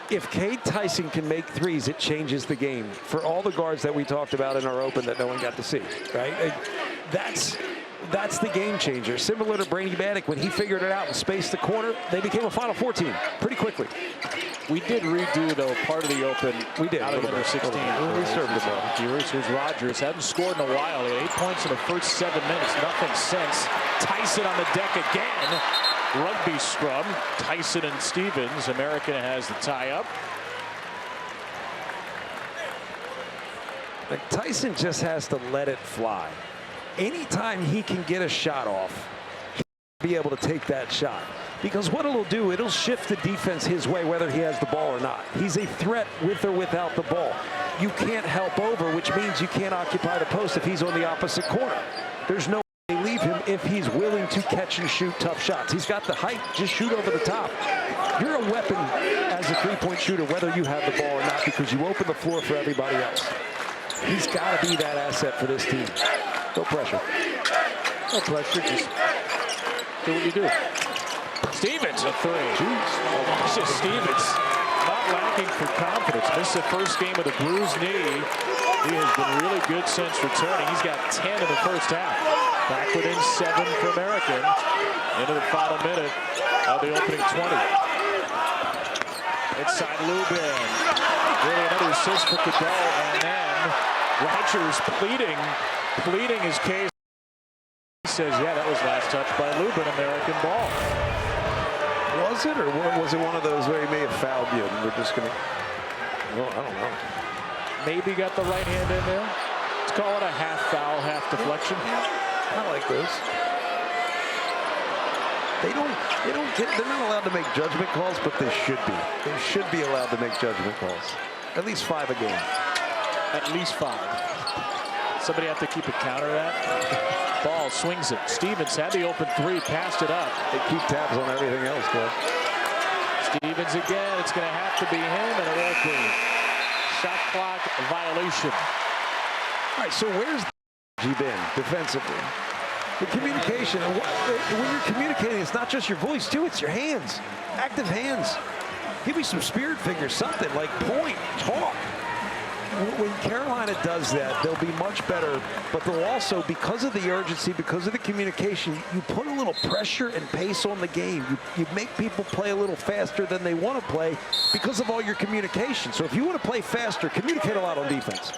if Cade Tyson can make 3s, it changes the game for all the guards that we talked about in our open that no one got to see, right? That's the game changer. Similar to Brady Bannock, when he figured it out and spaced the corner, they became a Final Four team pretty quickly. We did redo, though, part of the open. We did. Out of number 16. We served the ball. Here's Rogers. Hadn't scored in a while. He had 8 points in the first 7 minutes. Nothing since. Tyson on the deck again. Rugby scrum. Tyson and Stevens. America has the tie-up. Tyson just has to let it fly. Anytime he can get a shot off, he'll be able to take that shot. Because what it'll do, it'll shift the defense his way, whether he has the ball or not. He's a threat with or without the ball. You can't help over, which means you can't occupy the post if he's on the opposite corner. There's no if he's willing to catch and shoot tough shots. He's got the height, just shoot over the top. You're a weapon as a three-point shooter, whether you have the ball or not, because you open the floor for everybody else. He's got to be that asset for this team. No pressure. No pressure, just do what you do. Stevens, a three. It's just Stevens, not lacking for confidence. Missed the first game with a bruised knee. He has been really good since returning. He's got 10 in the first half. Back within 7 for American. Into the final minute of the opening 20. Inside Lubin. Really another assist for Cadeau. And then Rogers pleading his case. He says, yeah, that was last touch by Lubin, American ball. Was it, or was it one of those where he may have fouled you and we're just going to... Well, I don't know. Maybe got the right hand in there. Let's call it a half foul, half deflection. I like those. They're not allowed to make judgment calls, but they should be. They should be allowed to make judgment calls. At least 5 a game. At least 5. Somebody have to keep a counter of that. Ball swings it. Stevens had the open 3, passed it up. They keep tabs on everything else, though. Stevens again. It's going to have to be him, and it won't be. Shot clock violation. All right, so where's he been defensively? The communication. When you're communicating, it's not just your voice, too. It's your hands. Active hands. Give me some spirit figures, something like point, talk. When Carolina does that, they'll be much better, but they'll also, because of the urgency, because of the communication, you put a little pressure and pace on the game. You make people play a little faster than they want to play because of all your communication. So if you want to play faster, communicate a lot on defense.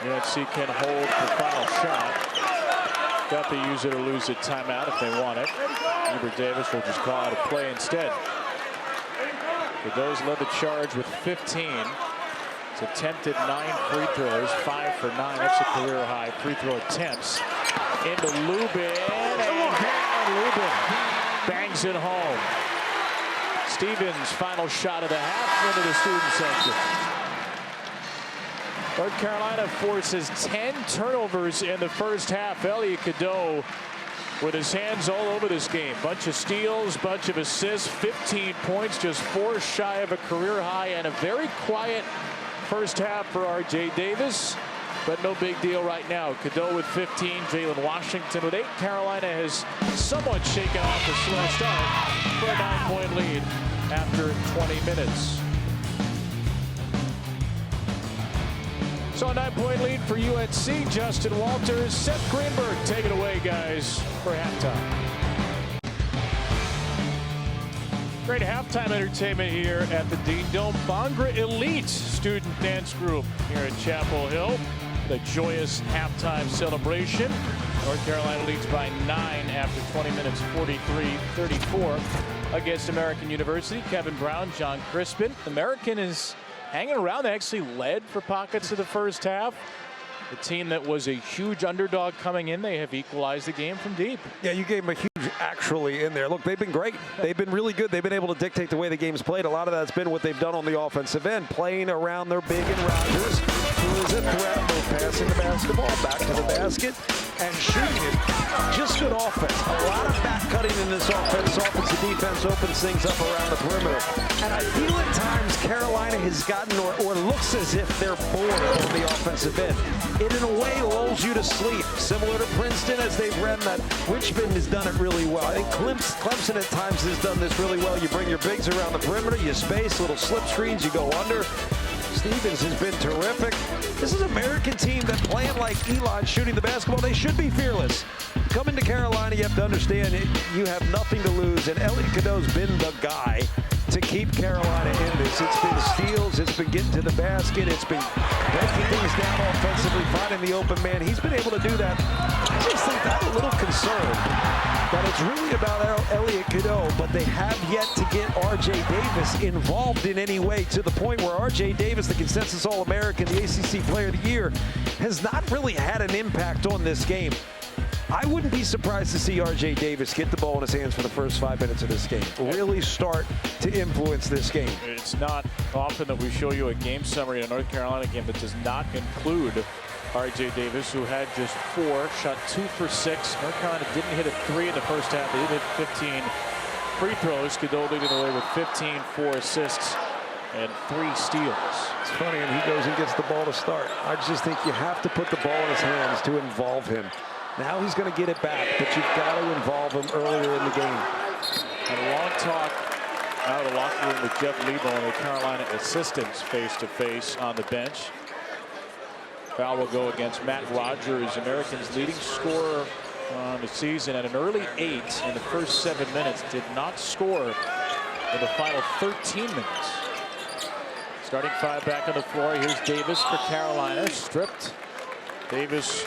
UNC can hold the final shot. Got to use it or lose it timeout if they want it. Hubert Davis will just call out a play instead. Those led the charge with 15. He's attempted 9 free throws, 5 for 9. That's a career high free throw attempts. Into Lubin, and Lubin bangs it home. Stevens' final shot of the half into the student section. North Carolina forces 10 turnovers in the first half. Elliot Cadeau with his hands all over this game. Bunch of steals, bunch of assists, 15 points, just 4 shy of a career high, and a very quiet first half for R.J. Davis, but no big deal right now. Cadeau with 15, Jalen Washington with 8. Carolina has somewhat shaken off a slow start for a 9-point lead after 20 minutes. So a 9-point lead for UNC. Justin Walters, Seth Greenberg, take it away, guys, for halftime. Great halftime entertainment here at the Dean Dome. Bhangra Elite student dance group here at Chapel Hill. The joyous halftime celebration. North Carolina leads by 9 after 20 minutes, 43-34 against American University. Kevin Brown, John Crispin. American is hanging around. They actually led for pockets of the first half. The team that was a huge underdog coming in, they have equalized the game from deep. Yeah, you gave them a huge actually in there. Look, they've been great. They've been really good. They've been able to dictate the way the game's played. A lot of that's been what they've done on the offensive end, playing around their big and Rogers, who is a threat, both passing the basketball back to the basket and shooting it. Just good offense. A lot of back cutting in this offense. Offensive defense opens things up around the perimeter. And I feel at times Carolina has gotten or looks as if they're bored on the offensive end. It in a way lulls you to sleep. Similar to Princeton as they've ran that. Richmond has done it really well. I think Clemson at times has done this really well. You bring your bigs around the perimeter, you space, little slip screens, you go under. Stevens has been terrific. This is an American team that playing like Elon shooting the basketball. They should be fearless. Coming to Carolina, you have to understand you have nothing to lose, and Elliot Cadeau's been the guy to keep Carolina in this. It's been steals, it's been getting to the basket, it's been breaking things down offensively, finding the open man. He's been able to do that. I just think I'm a little concerned that it's really about Elliot Cadeau, but they have yet to get R.J. Davis involved in any way, to the point where R.J. Davis, the consensus All-American, the ACC Player of the Year, has not really had an impact on this game. I wouldn't be surprised to see R.J. Davis get the ball in his hands for the first 5 minutes of this game. Really start to influence this game. It's not often that we show you a game summary in a North Carolina game that does not include R.J. Davis, who had just 4, shot 2 for 6. North Carolina didn't hit a 3 in the first half. They did hit 15 free throws. Cadeau leading the way with 15, 4 assists, and 3 steals. It's funny, and he goes and gets the ball to start. I just think you have to put the ball in his hands to involve him. Now he's going to get it back, but you've got to involve him earlier in the game. And a long talk out of the locker room with Jeff Lebo and the Carolina assistants face-to-face on the bench. Foul will go against Matt Rogers, Americans' leading scorer on the season at an early 8 in the first 7 minutes. Did not score in the final 13 minutes. Starting 5 back on the floor. Here's Davis for Carolina. Stripped. Davis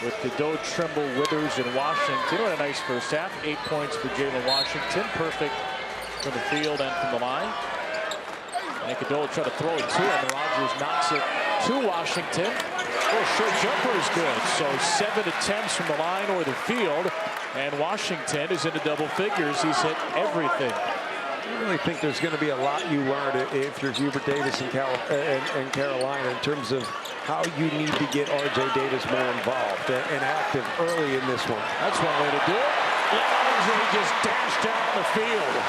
with Cadeau, Trimble, Withers, and Washington. What a nice first half. 8 points for Jalen Washington. Perfect from the field and from the line. And Cadeau will try to throw it to him. And Rogers knocks it to Washington. Oh, short jumper is good. So 7 attempts from the line or the field. And Washington is into double figures. He's hit everything. I really think there's going to be a lot you learn if you're Hubert Davis and Carolina in terms of how you need to get R.J. Davis more involved and active early in this one. That's one way to do it. R.J. just dashed down the field.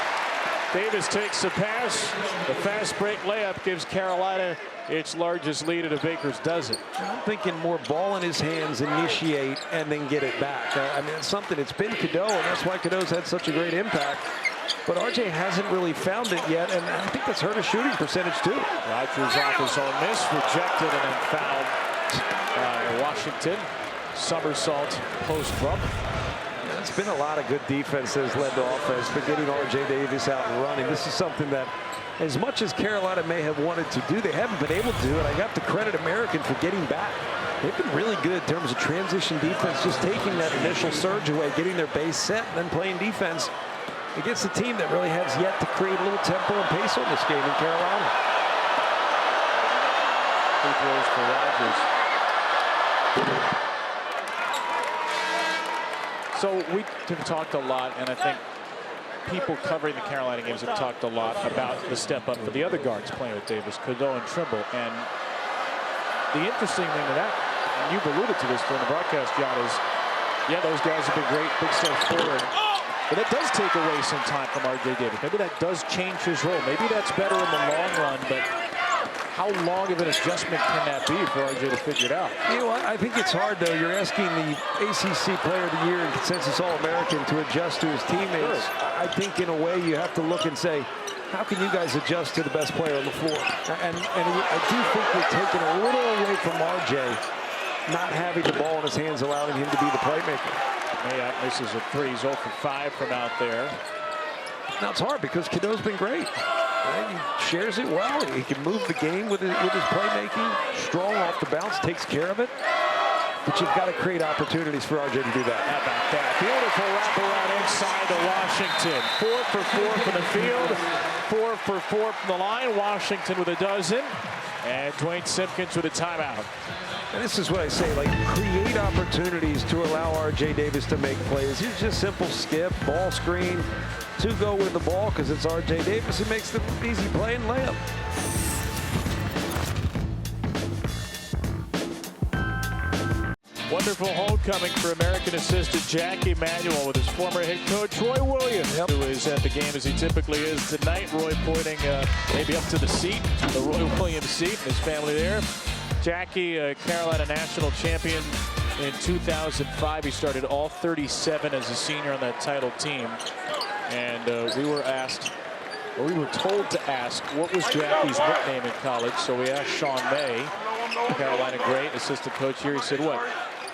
Davis takes the pass. The fast break layup gives Carolina its largest lead at a Baker's dozen. I'm thinking more ball in his hands, initiate, and then get it back. I mean, it's something. It's been Cadeau, and that's why Cadeau's had such a great impact. But RJ hasn't really found it yet, and I think that's hurt his shooting percentage too. Rogers off his own miss, rejected, and then fouled by Washington. Somersault post bump. It's been a lot of good defense that has led to offense, but getting R.J. Davis out and running, this is something that, as much as Carolina may have wanted to do, they haven't been able to do it. I got to credit American for getting back. They've been really good in terms of transition defense, just taking that initial surge away, getting their base set, and then playing defense against a team that really has yet to create a little tempo and pace on this game in Carolina. Free throws for Rogers. So we have talked a lot, and I think people covering the Carolina games have talked a lot about the step up for the other guards playing with Davis, Cadeau and Trimble. And the interesting thing to that, and you've alluded to this during the broadcast, John, is, yeah, those guys have been great, big steps forward. But that does take away some time from R.J. Davis. Maybe that does change his role. Maybe that's better in the long run, but how long of an adjustment can that be for R.J. to figure it out? You know, I think it's hard, though. You're asking the ACC Player of the Year and consensus All-American to adjust to his teammates. Sure. I think, in a way, you have to look and say, how can you guys adjust to the best player on the floor? And I do think we're taking a little away from R.J., not having the ball in his hands, allowing him to be the playmaker. Mayock misses a 3. He's 0 for 5 from out there. Now it's hard because Cadeau's been great. He shares it well. He can move the game with his playmaking. Strong off the bounce, takes care of it. But you've got to create opportunities for RJ to do that. How about that? Beautiful wraparound inside to Washington. 4 for 4 from the field. 4 for 4 from the line. Washington with a dozen. And Dwayne Simpkins with a timeout. And this is what I say, like, create opportunities to allow R.J. Davis to make plays. Here's just simple skip, ball screen, to go with the ball because it's R.J. Davis who makes the easy play and layup. Wonderful homecoming for American assistant Jack Emanuel with his former head coach Roy Williams, who is at the game as he typically is tonight. Roy pointing maybe up to the seat, the Roy Williams seat, and his family there. Jackie, Carolina national champion in 2005. He started all 37 as a senior on that title team. And we were asked, or we were told to ask, what was Jackie's nickname in college? So we asked Sean May, Carolina great assistant coach here. He said, what?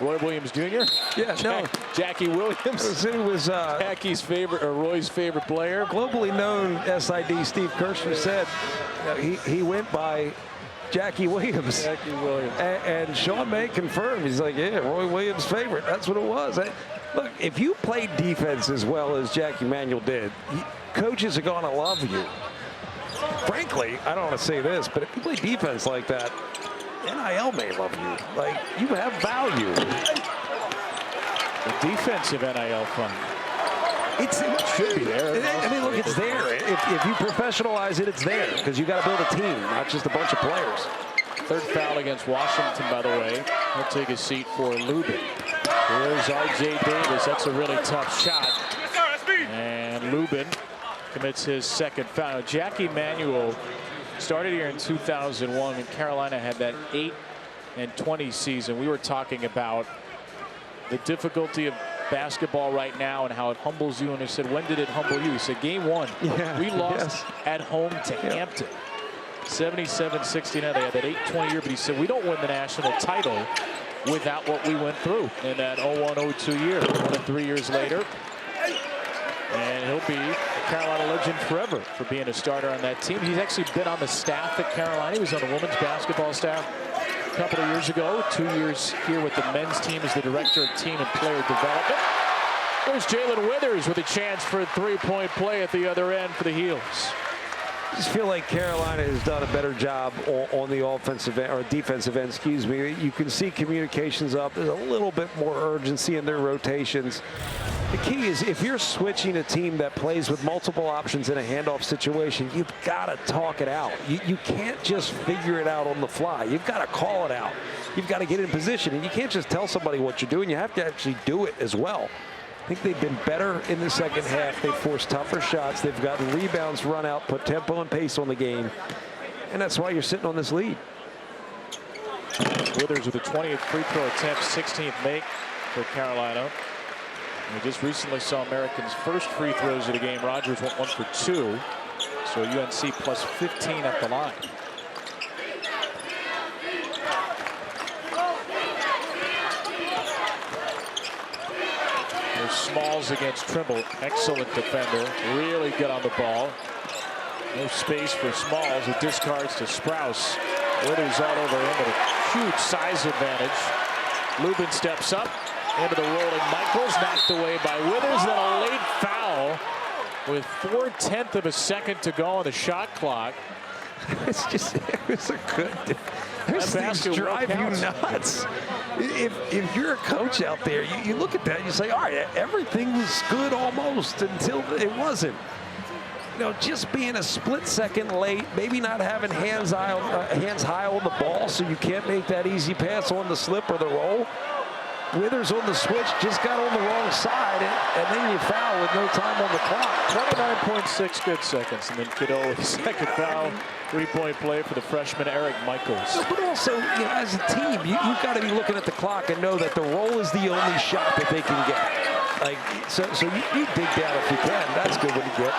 Roy Williams Jr.? Yeah, no. Jackie Williams? It was Jackie's favorite, or Roy's favorite player. Globally known SID Steve Kirshner said he went by Jackie Williams. Jackie Williams. And Sean May confirmed. He's like, yeah, Roy Williams' favorite. That's what it was. Look, if you play defense as well as Jack Emanuel did, coaches are going to love you. Frankly, I don't want to say this, but if you play defense like that, NIL may love you. Like, you have value. The defensive NIL fund. It should be there. I mean, look, it's there. If you professionalize it, it's there because you got to build a team, not just a bunch of players. Third foul against Washington, by the way. He'll take a seat for Lubin. Here's R.J. Davis. That's a really tough shot. And Lubin commits his second foul. Jackie Manuel started here in 2001 when Carolina had that 8-20 season. We were talking about the difficulty of basketball right now and how it humbles you. And I said, when did it humble you? He said, game one. Yeah, we lost at home to Hampton. 77-69. They had that 8-20 year, but he said, we don't win the national title without what we went through in that 01-02 year. 3 years later. And he'll be a Carolina legend forever for being a starter on that team. He's actually been on the staff at Carolina. He was on the women's basketball staff a couple of years ago. 2 years here with the men's team as the director of team and player development. There's Jalen Withers with a chance for a three-point play at the other end for the Heels. I just feel like Carolina has done a better job on the offensive end, or defensive end, excuse me. You can see communications up. There's a little bit more urgency in their rotations. The key is if you're switching a team that plays with multiple options in a handoff situation, you've got to talk it out. You can't just figure it out on the fly. You've got to call it out. You've got to get in position, and you can't just tell somebody what you're doing. You have to actually do it as well. I think they've been better in the second half. They've forced tougher shots. They've gotten rebounds, run out, put tempo and pace on the game. And that's why you're sitting on this lead. Withers with a 20th free throw attempt, 16th make for Carolina. We just recently saw Americans' first free throws of the game. Rogers went 1 for 2. So UNC plus 15 at the line. Smalls against Trimble. Excellent defender. Really good on the ball. No space for Smalls, who discards to Sprouse. Withers all over him with a huge size advantage. Lubin steps up into the rolling Michaels, knocked away by Withers. Then a late foul with 4/10 of a second to go on the shot clock. It's just, it was a good. Those things drive you nuts. If you're a coach out there, you look at that and you say, all right, everything was good almost until it wasn't. You know, just being a split second late, maybe not having hands high on the ball so you can't make that easy pass on the slip or the roll. Withers on the switch just got on the wrong side, and then you foul with no time on the clock. 29.6 good seconds, and then Kiddo with the second foul. Three-point play for the freshman Eric Michaels. But also, you know, as a team, you've got to be looking at the clock and know that the roll is the only shot that they can get. Like, so you dig down if you can. That's good when you get.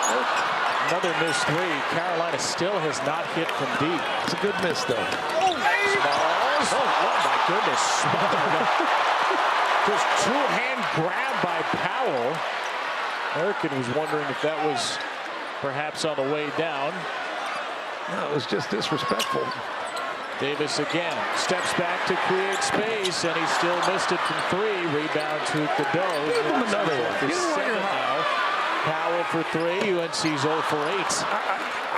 Another missed three. Carolina still has not hit from deep. It's a good miss, though. Smalls. Oh my goodness. Just two-hand grab by Powell. American was wondering if that was perhaps on the way down. No, it was just disrespectful. Davis again steps back to create space, and he still missed it from three. Rebound to Cadeau. Give him another one. Now. Powell for three. UNC's 0 for 8.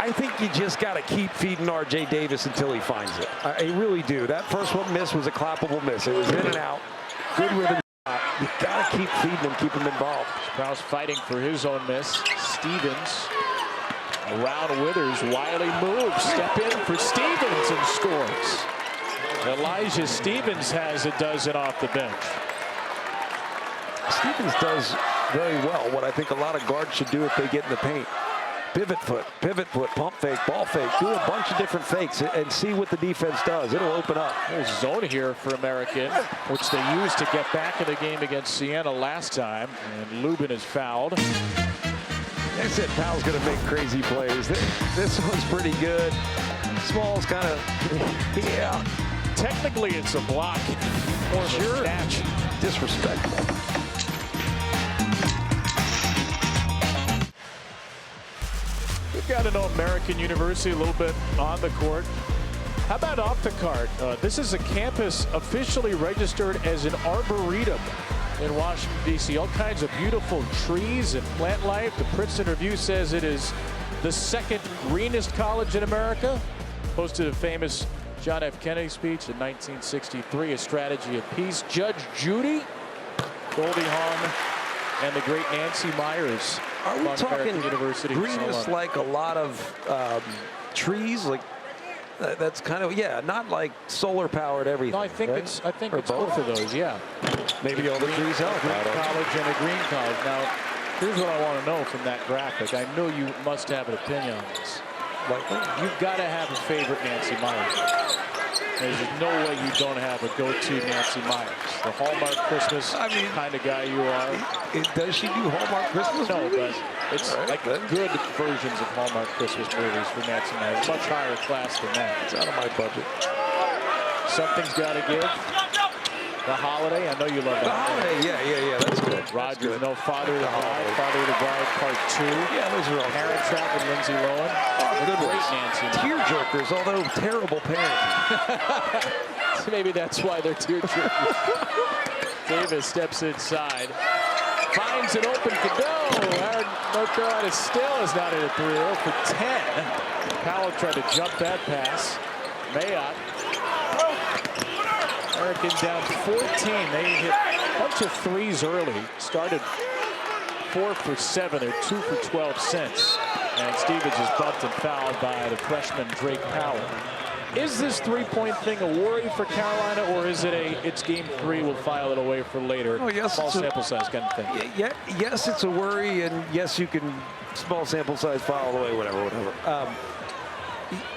I think you just got to keep feeding R.J. Davis until he finds it. I really do. That first one miss was a clappable miss. It was in and out. Good rhythm. You got to keep feeding him, keep him involved. Sprouse fighting for his own miss. Stevens around Withers. Wiley moves. Step in for Stevens and scores. Elijah Stevens has a dozen off the bench. Stevens does very well what I think a lot of guards should do if they get in the paint. Pivot foot, pump fake, ball fake. Do a bunch of different fakes and see what the defense does. It'll open up. There's zone here for American, which they used to get back in the game against Siena last time. And Lubin is fouled. I said Powell's going to make crazy plays. This one's pretty good. Small's kind of, yeah. Technically, it's a block. More sure. Snatch. Disrespectful. We've got to know American University a little bit on the court. How about off the court? This is a campus officially registered as an arboretum in Washington, D.C. All kinds of beautiful trees and plant life. The Princeton Review says it is the second greenest college in America. Hosted a famous John F. Kennedy speech in 1963, A Strategy of Peace. Judge Judy, Goldie Hawn, and the great Nancy Myers. Are we talking University greenest like a lot of trees, like That's kind of, yeah, not like solar powered everything. No, I think right? it's Or both of those. Yeah. Maybe all the trees help. Green I don't know. college and a green college. Now, here's what I want to know from that graphic. I know you must have an opinion on this. You've got to have a favorite Nancy Myers. There's no way you don't have a go-to Nancy Myers. The Hallmark Christmas kind of guy you are. Does she do Hallmark Christmas No, movies? but it's All right, like then. good versions of Hallmark Christmas movies for Nancy Myers. Much higher class than that. It's out of my budget. Something's got to give. The Holiday, I know you love that. The Holiday, yeah, that's good. Rogers, no Father of the Bride, Father of the Bride Part 2. Yeah, those are all Parent Trap with Lindsay Lohan. good Great ones. Nancy. Tearjerkers, although terrible parenting. So maybe that's why they're tearjerkers. Davis steps inside. Finds an open Cadeau. North Carolina still is not in a 3-0 for 10. Powell tried to jump that pass. Mayock. American down 14. They hit a bunch of threes early. Started 4 for 7. They're 2 for 12 since. And Stevens is bumped and fouled by the freshman Drake Powell. Is this three-point thing a worry for Carolina, or is it it's game 3, we'll file it away for later? Oh, yes, Small it's a- sample size kind of thing. Yes, it's a worry, and yes, you can small sample size, file away, whatever.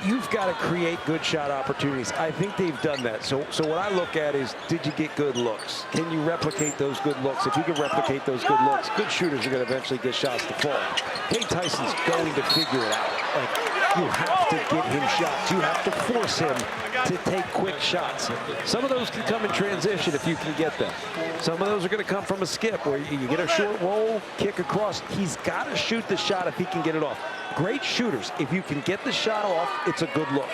You've got to create good shot opportunities. I think they've done that. So what I look at is, did you get good looks? Can you replicate those good looks? If you can replicate those good looks, good shooters are going to eventually get shots to fall. Cade Tyson's going to figure it out. You have to get him shots. You have to force him to take quick shots. Some of those can come in transition if you can get them. Some of those are going to come from a skip where you get a short roll, kick across. He's got to shoot the shot if he can get it off. Great shooters. If you can get the shot off, it's a good look.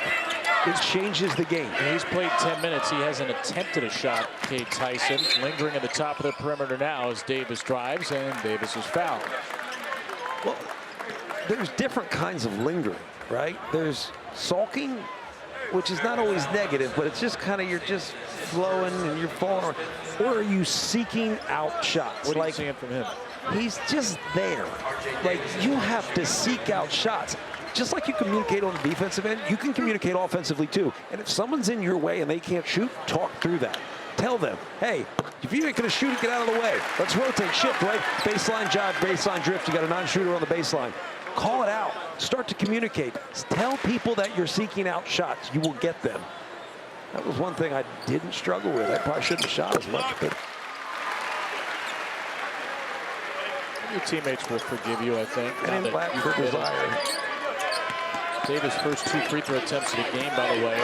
It changes the game. And he's played 10 minutes. He hasn't attempted a shot, Cade Tyson. Lingering at the top of the perimeter now as Davis drives, and Davis is fouled. Well, there's different kinds of lingering, right? There's sulking, which is not always negative, but it's just kind of, you're just flowing and you're falling. Or are you seeking out shots? What are you seeing from him? He's just there. Like, you have to seek out shots. Just like you communicate on the defensive end, you can communicate offensively too. And if someone's in your way and they can't shoot, talk through that. Tell them, hey, if you ain't gonna shoot it, get out of the way. Let's rotate, shift, right? Baseline jive, baseline drift. You got a non-shooter on the baseline. Call it out. Start to communicate. Tell people that you're seeking out shots. You will get them. That was one thing I didn't struggle with. I probably shouldn't have shot as much, but Your teammates will forgive you, I think. and in black for desire. Davis' first 2 free throw attempts of the game, by the way.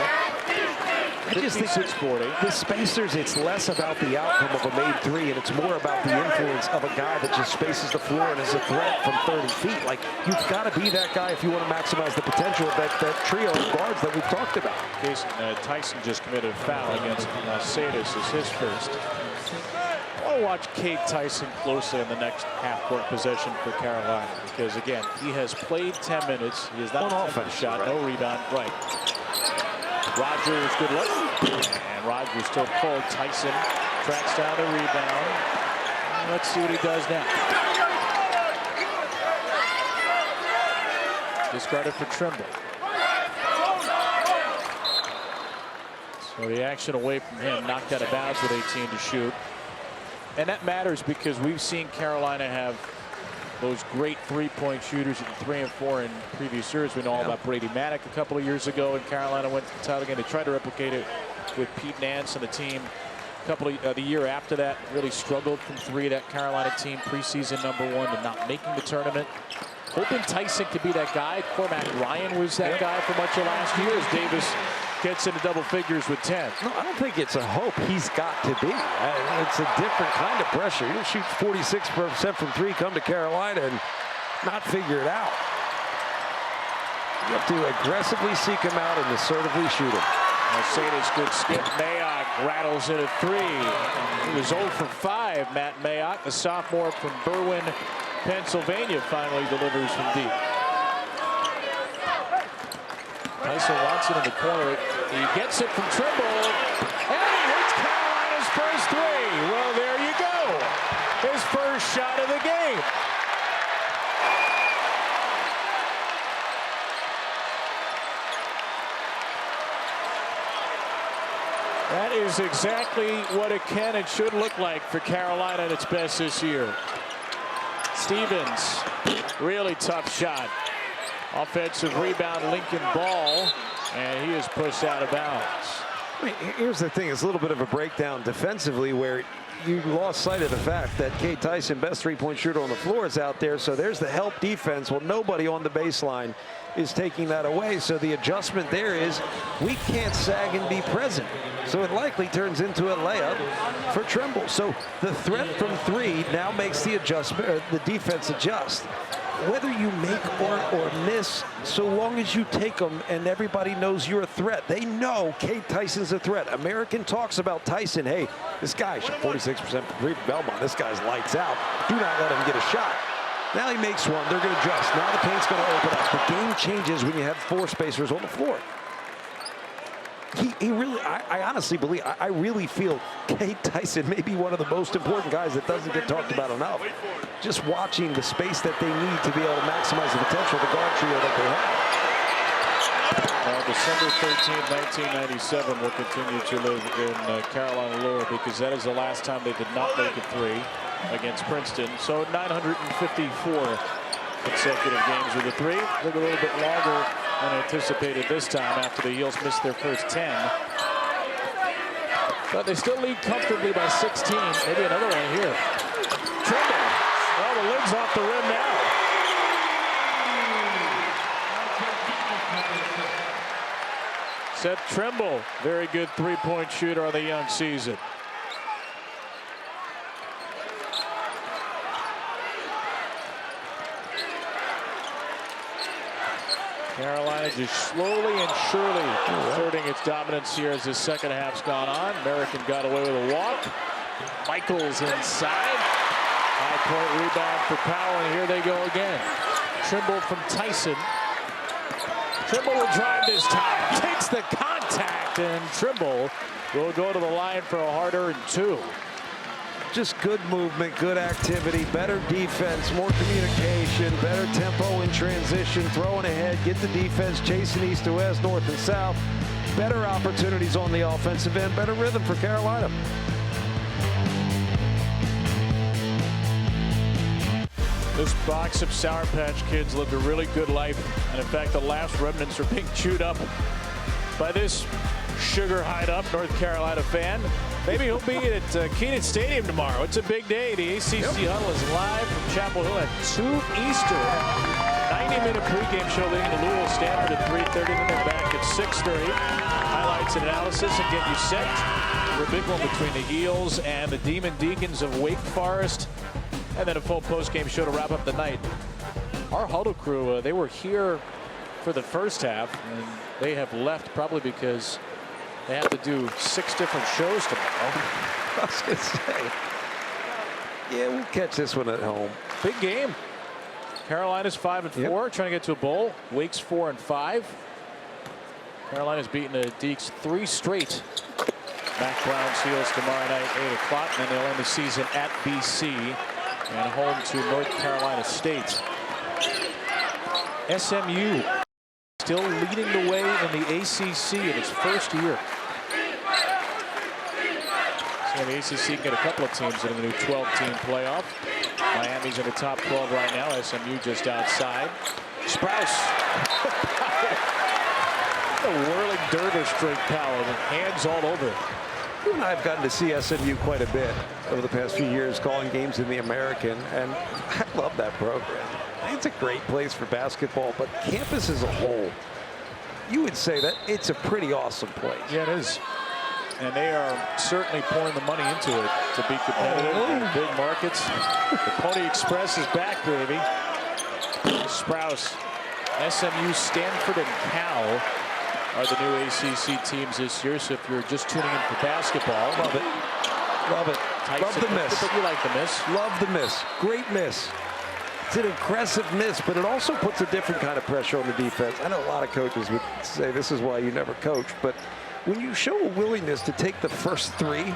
I just think 56-40. the spacers, it's less about the outcome of a made 3, and it's more about the influence of a guy that just spaces the floor and is a threat from 30 feet. Like, you've got to be that guy if you want to maximize the potential of that trio of guards that we've talked about. Tyson just committed a foul against Sadis as his first. I want to watch Cade Tyson closely in the next half-court possession for Carolina because, again, he has played 10 minutes. He has not attempted a shot, right? no rebound. Right. Rogers, good look. And Rogers still pulled. Tyson tracks down the rebound. Let's see what he does now. Discarded for Trimble. So the action away from him, knocked out of bounds with 18 to shoot. And that matters because we've seen Carolina have those great three-point shooters at 3 and 4 in previous years. We know all about Brady Maddock a couple of years ago, and Carolina went to the title game. They tried to replicate it with Pete Nance and the team. The year after that, really struggled from 3. That Carolina team, preseason #1, to not making the tournament. Hoping Tyson could be that guy. Cormac Ryan was that guy for much of last year as Davis gets into double figures with 10. No, I don't think it's a hope. He's got to be. It's a different kind of pressure. You don't shoot 46% from 3, come to Carolina and not figure it out. You have to aggressively seek him out and assertively shoot him. Mercedes, good skip. Mayock rattles in a 3. He was 0 for 5. Matt Mayock, the sophomore from Berwyn, Pennsylvania, finally delivers from deep. Tyson wants it in the corner. He gets it from Trimble. And he hits Carolina's first 3. Well, there you go. His first shot of the game. is exactly what it can and should look like for Carolina at its best this year. Stevens, really tough shot. Offensive rebound, Lincoln Ball, and he is pushed out of bounds. I mean, here's the thing, it's a little bit of a breakdown defensively where you lost sight of the fact that Cade Tyson, best three-point shooter on the floor, is out there. So there's the help defense. Well, nobody on the baseline is taking that away. So the adjustment there is we can't sag and be present. So it likely turns into a layup for Trimble. So the threat from three now makes the adjustment, or the defense adjust. Whether you make or miss, so long as you take them and everybody knows you're a threat. They know Cade Tyson's a threat. American talks about Tyson. Hey, this guy shot 46% from three from Belmont. This guy's lights out. Do not let him get a shot. Now he makes one. They're going to adjust. Now the paint's going to open up. The game changes when you have four spacers on the floor. He really, I honestly believe, I really feel Cade Tyson may be one of the most important guys that doesn't get talked about enough. Just watching the space that they need to be able to maximize the potential of the guard trio that they have. December 13, 1997 will continue to live in Carolina lore because that is the last time they did not make a three against Princeton. So 954 consecutive games with a three. Look a little bit longer than anticipated this time after the Heels missed their first 10. But they still lead comfortably by 16. Maybe another one here. Trimble. Well, the lid's off the rim now. Seth Trimble, very good three-point shooter on the young season. Carolina just slowly and surely asserting its dominance here as the second half's gone on. American got away with a walk. Michaels inside. High point rebound for Powell, and here they go again. Trimble from Tyson. Trimble will drive this time. Takes the contact, and Trimble will go to the line for a hard-earned two. Just good movement, good activity, better defense, more communication, better tempo in transition, throwing ahead, get the defense chasing east to west, north and south. Better opportunities on the offensive end, better rhythm for Carolina. This box of Sour Patch Kids lived a really good life, and in fact the last remnants are being chewed up by this sugar hide-up North Carolina fan. Maybe he'll be at Kenan Stadium tomorrow. It's a big day. The ACC Huddle is live from Chapel Hill at 2 Eastern. 90-minute pregame show leading to Louisville Stanford at 3:30. Then they're back at 6:30. Highlights and analysis and get you set for a big one between the Eels and the Demon Deacons of Wake Forest. And then a full postgame show to wrap up the night. Our Huddle crew, they were here for the first half, and they have left probably because they have to do 6 different shows tomorrow. I was going to say, yeah, we'll catch this one at home. Big game. Carolina's 5-4, trying to get to a bowl. Wake's 4-5. Carolina's beaten the Deacs 3 straight. Mac Brown's Heels tomorrow night, 8 o'clock, and then they'll end the season at BC and home to North Carolina State. SMU still leading the way in the ACC in its first year. So the ACC can get a couple of teams in the new 12-team playoff. Miami's in the top 12 right now. SMU just outside. Sprouse. A whirling dervish drink Powell with hands all over it. You and I have gotten to see SMU quite a bit over the past few years, calling games in the American, and I love that program. It's a great place for basketball, but campus as a whole, you would say that it's a pretty awesome place. Yeah, it is. And they are certainly pouring the money into it to be competitive in big markets. The Pony Express is back, baby. Sprouse, SMU, Stanford, and Cal are the new ACC teams this year. So if you're just tuning in for basketball, love it. Love it. Love the miss. But you like the miss. Love the miss. Great miss. It's an aggressive miss, but it also puts a different kind of pressure on the defense. I know a lot of coaches would say this is why you never coach, but when you show a willingness to take the first 3,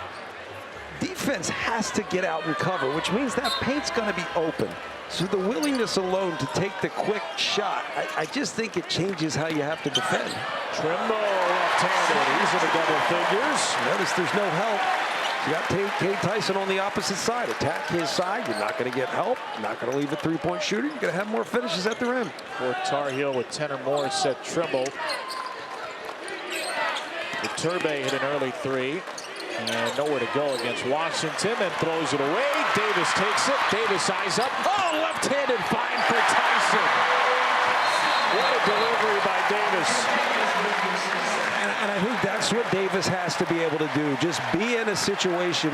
defense has to get out and cover, which means that paint's going to be open. So the willingness alone to take the quick shot, I just think it changes how you have to defend. Trimble left-handed. He's in the double figures. Notice there's no help. You got Cade Tyson on the opposite side. Attack his side. You're not going to get help. You're not going to leave a three-point shooter. You're going to have more finishes at the rim. For Tar Heel with 10 or more set Trimble. Iturbe hit an early three. And nowhere to go against Washington. Then throws it away. Davis takes it. Davis eyes up. Oh, left-handed find for Tyson. What a delivery by Davis. And I think that's what Davis has to be able to do. Just be in a situation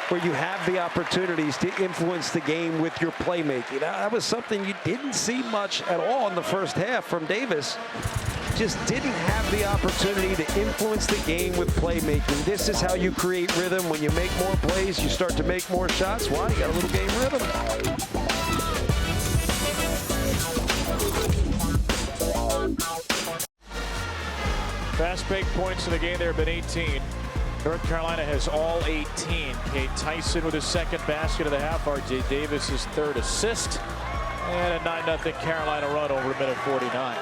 where you have the opportunities to influence the game with your playmaking. That was something you didn't see much at all in the first half from Davis. Just didn't have the opportunity to influence the game with playmaking. This is how you create rhythm. When you make more plays, you start to make more shots. Why? You got a little game rhythm. Fast break points in the game. There have been 18. North Carolina has all 18. Cade Tyson with his second basket of the half. R.J. Davis his third assist. And a 9-0 Carolina run over a minute 49.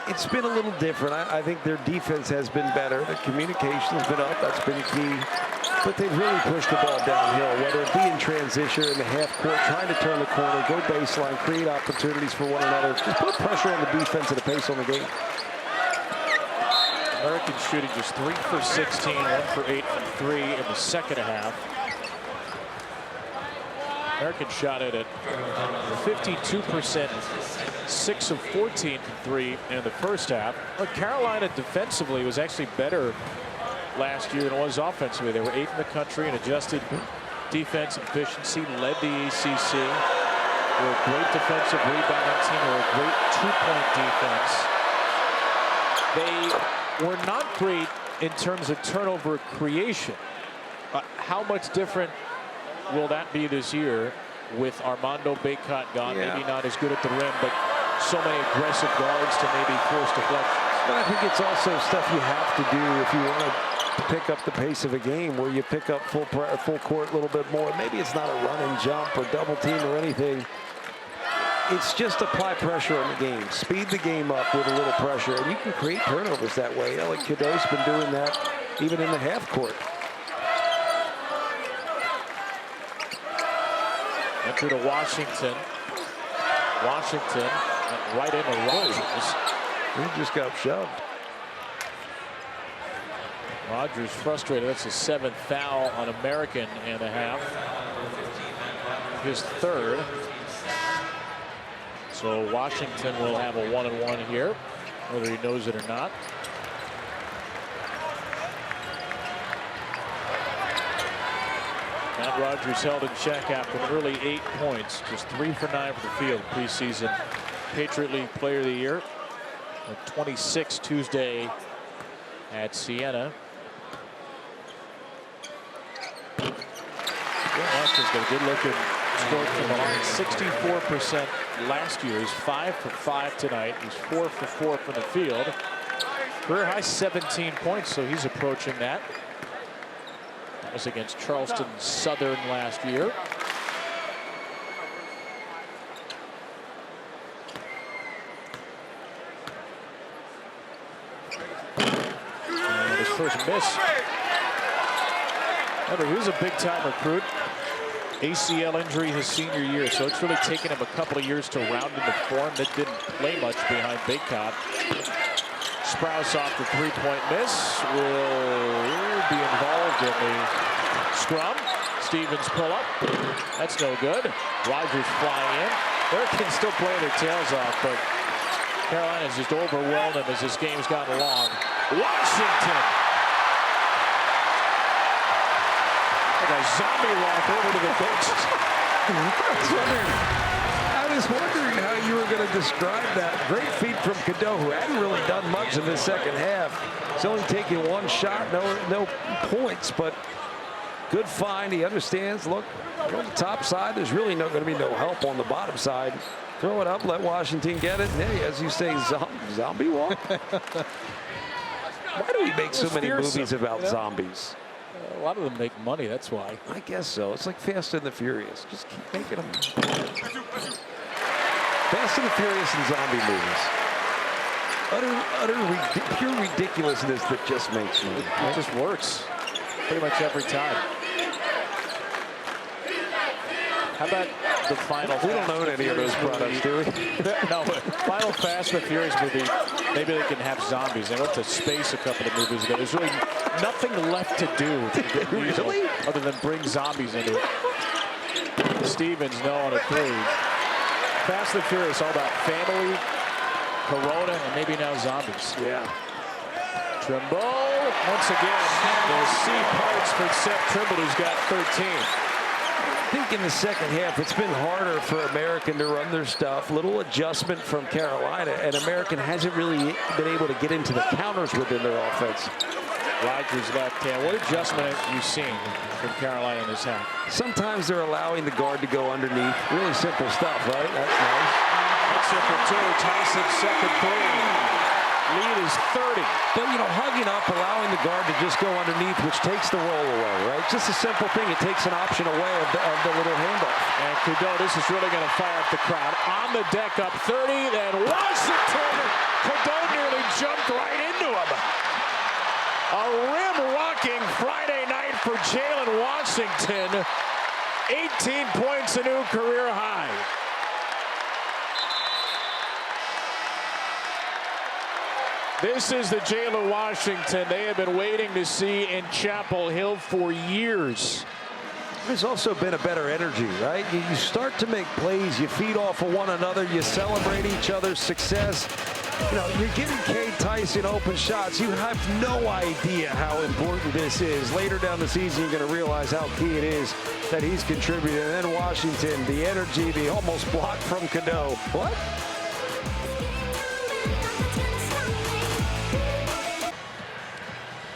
It's been a little different. I think their defense has been better. The communication has been up. That's been key. But they've really pushed the ball downhill, whether it be in transition in the half court, trying to turn the corner, go baseline, create opportunities for one another. Just put pressure on the defense and the pace on the game. American shooting just 3 for 16, 1 for 8 from 3 in the second half. American shot it at 52%, 6 of 14 from 3 in the first half. But Carolina defensively was actually better last year than it was offensively. They were 8th in the country in adjusted defense efficiency, led the ACC. They were a great defensive rebounding team. They were a great two-point defense. They were not great in terms of turnover creation. How much different will that be this year with Armando Bacot gone? Yeah. Maybe not as good at the rim, but so many aggressive guards to maybe force deflections. But I think it's also stuff you have to do if you want to pick up the pace of a game, where you pick up full court a little bit more. Maybe it's not a run and jump or double team or anything. It's just apply pressure on the game. Speed the game up with a little pressure, and you can create turnovers that way. Elliot Cadeau's been doing that even in the half court. Enter to Washington. Washington right into Rogers. He just got shoved. Rogers frustrated. That's his 7th foul on American and a half. His 3rd. So Washington will have a 1-and-1 here, whether he knows it or not. Matt Rogers held in check after an early 8 points, just 3 for 9 for the field. Preseason Patriot League Player of the Year. 26 Tuesday at Siena. Austin's got a good looking stroke from the line. 64% last year. He's 5 for 5 tonight. He's 4 for 4 from the field. Career high 17 points, so he's approaching that. That was against Charleston Southern last year. And his first miss. Remember, he was a big-time recruit. ACL injury his senior year, so it's really taken him a couple of years to round into form. That didn't play much behind Bacot. Sprouse off the three-point miss. Will be involved in the scrum. Stevens pull up. That's no good. Rogers flying in. Americans still playing their tails off, but Carolina's just overwhelmed them as this game's gone along. Washington. Like a zombie walk over to the bench. I was wondering how you were going to describe that. Great feat from Cadeau, who hadn't really done much in the second half. He's only taking one shot, no points, but good find. He understands. Look, on the top side, there's really going to be no help on the bottom side. Throw it up, let Washington get it. And hey, as you say, zombie walk. Why do we make so many movies about zombies? A lot of them make money, that's why. I guess so. It's like Fast and the Furious. Just keep making them. Fast and the Furious and zombie movies. Pure ridiculousness that just makes money. It just works pretty much every time. How about the final? We don't own any of those products, do we? No, final Fast and the Furious movie, maybe they can have zombies. They went to space a couple of movies ago. There's really nothing left to do Really? other than bring zombies into it. Stevens, no on a 3. Fast and the Furious, all about family, Corona, and maybe now zombies. Yeah. Trimble, once again, the C parts for Seth Trimble, who's got 13. I think in the second half, it's been harder for American to run their stuff. Little adjustment from Carolina, and American hasn't really been able to get into the counters within their offense. Rogers left hand. What adjustment have you seen from Carolina in this half? Sometimes they're allowing the guard to go underneath. Really simple stuff, right? That's nice. That's it for 2. Tyson's second 3. Lead is 30. But, you know, hugging up, allowing the guard to just go underneath, which takes the roll away, right? Just a simple thing. It takes an option away of the little handoff. And Cadeau, this is really going to fire up the crowd. On the deck, up 30. Then Washington. Cadeau nearly jumped right into him. A rim-rocking Friday night for Jalen Washington. 18 points, a new career high. This is the Jalen Washington they have been waiting to see in Chapel Hill for years. There's also been a better energy, right? You start to make plays, you feed off of one another, you celebrate each other's success. You know, you're giving Cade Tyson open shots. You have no idea how important this is. Later down the season, you're going to realize how key it is that he's contributed. And then Washington, the energy, the almost block from Cadeau. What?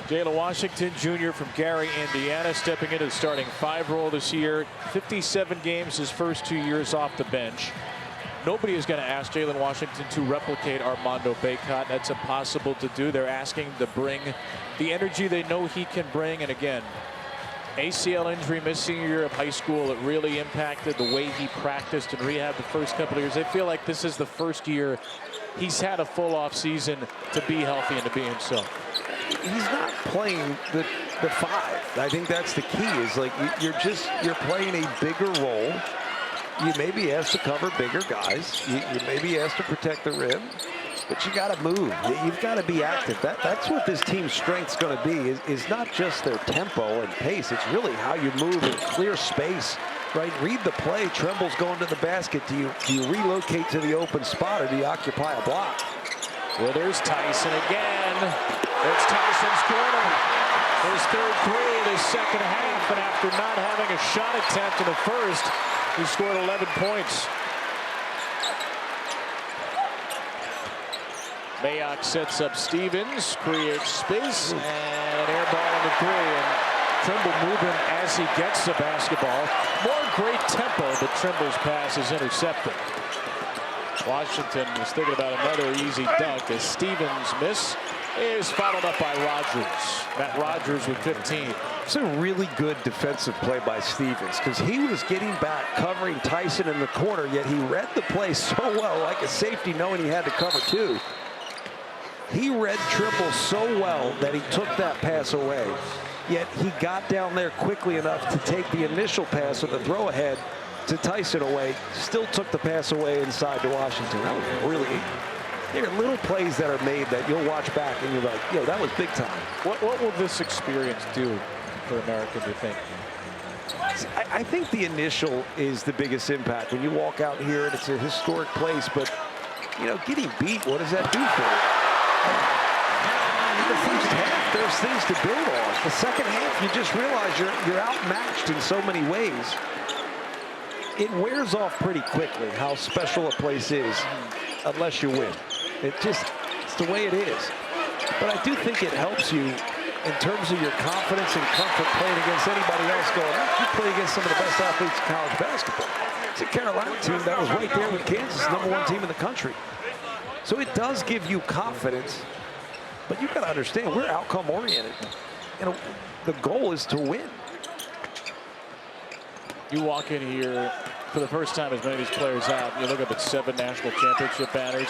Jalen Washington, Jr. from Gary, Indiana, stepping into the starting 5 role this year. 57 games his first 2 years off the bench. Nobody is going to ask Jalen Washington to replicate Armando Bacot. That's impossible to do. They're asking him to bring the energy they know he can bring. And again, ACL injury, missing a year of high school, it really impacted the way he practiced and rehab the first couple of years. I feel like this is the first year he's had a full off season to be healthy and to be himself. He's not playing the 5. I think that's the key, is like you're playing a bigger role. You may be asked to cover bigger guys. You may be asked to protect the rim, but you got to move. You've got to be active. That's what this team's strength's going to be, is not just their tempo and pace. It's really how you move and clear space, right? Read the play. Trimble's going to the basket. Do you relocate to the open spot, or do you occupy a block? Well, there's Tyson again. It's Tyson's corner. His third 3 this second half, and after not having a shot attempt in the first, he scored 11 points. Mayock sets up Stevens, creates space, and an air ball on the 3. And Trimble moving as he gets the basketball. More great tempo, but Trimble's pass is intercepted. Washington was thinking about another easy dunk as Stevens miss is followed up by Rogers. Matt Rogers with 15. It's a really good defensive play by Stevens, because he was getting back, covering Tyson in the corner, yet he read the play so well, like a safety, knowing he had to cover 2. He read Trimble so well that he took that pass away, yet he got down there quickly enough to take the initial pass of the throw ahead to Tyson away, still took the pass away inside to Washington. That was really, there are little plays that are made that you'll watch back and you're like, yo, that was big time. What will this experience do for America, do you think? I think the initial is the biggest impact. When you walk out here and it's a historic place, but, you know, getting beat, what does that do for you? In the first half, there's things to build on. The second half, you just realize you're outmatched in so many ways. It wears off pretty quickly how special a place is unless you win. It's the way it is. But I do think it helps you in terms of your confidence and comfort playing against anybody else going, you play against some of the best athletes in college basketball. It's a Carolina team that was right there with Kansas, #1 team in the country. So it does give you confidence, but you've got to understand, we're outcome oriented. You know, the goal is to win. You walk in here for the first time, as many of these players have. You look up at 7 national championship banners.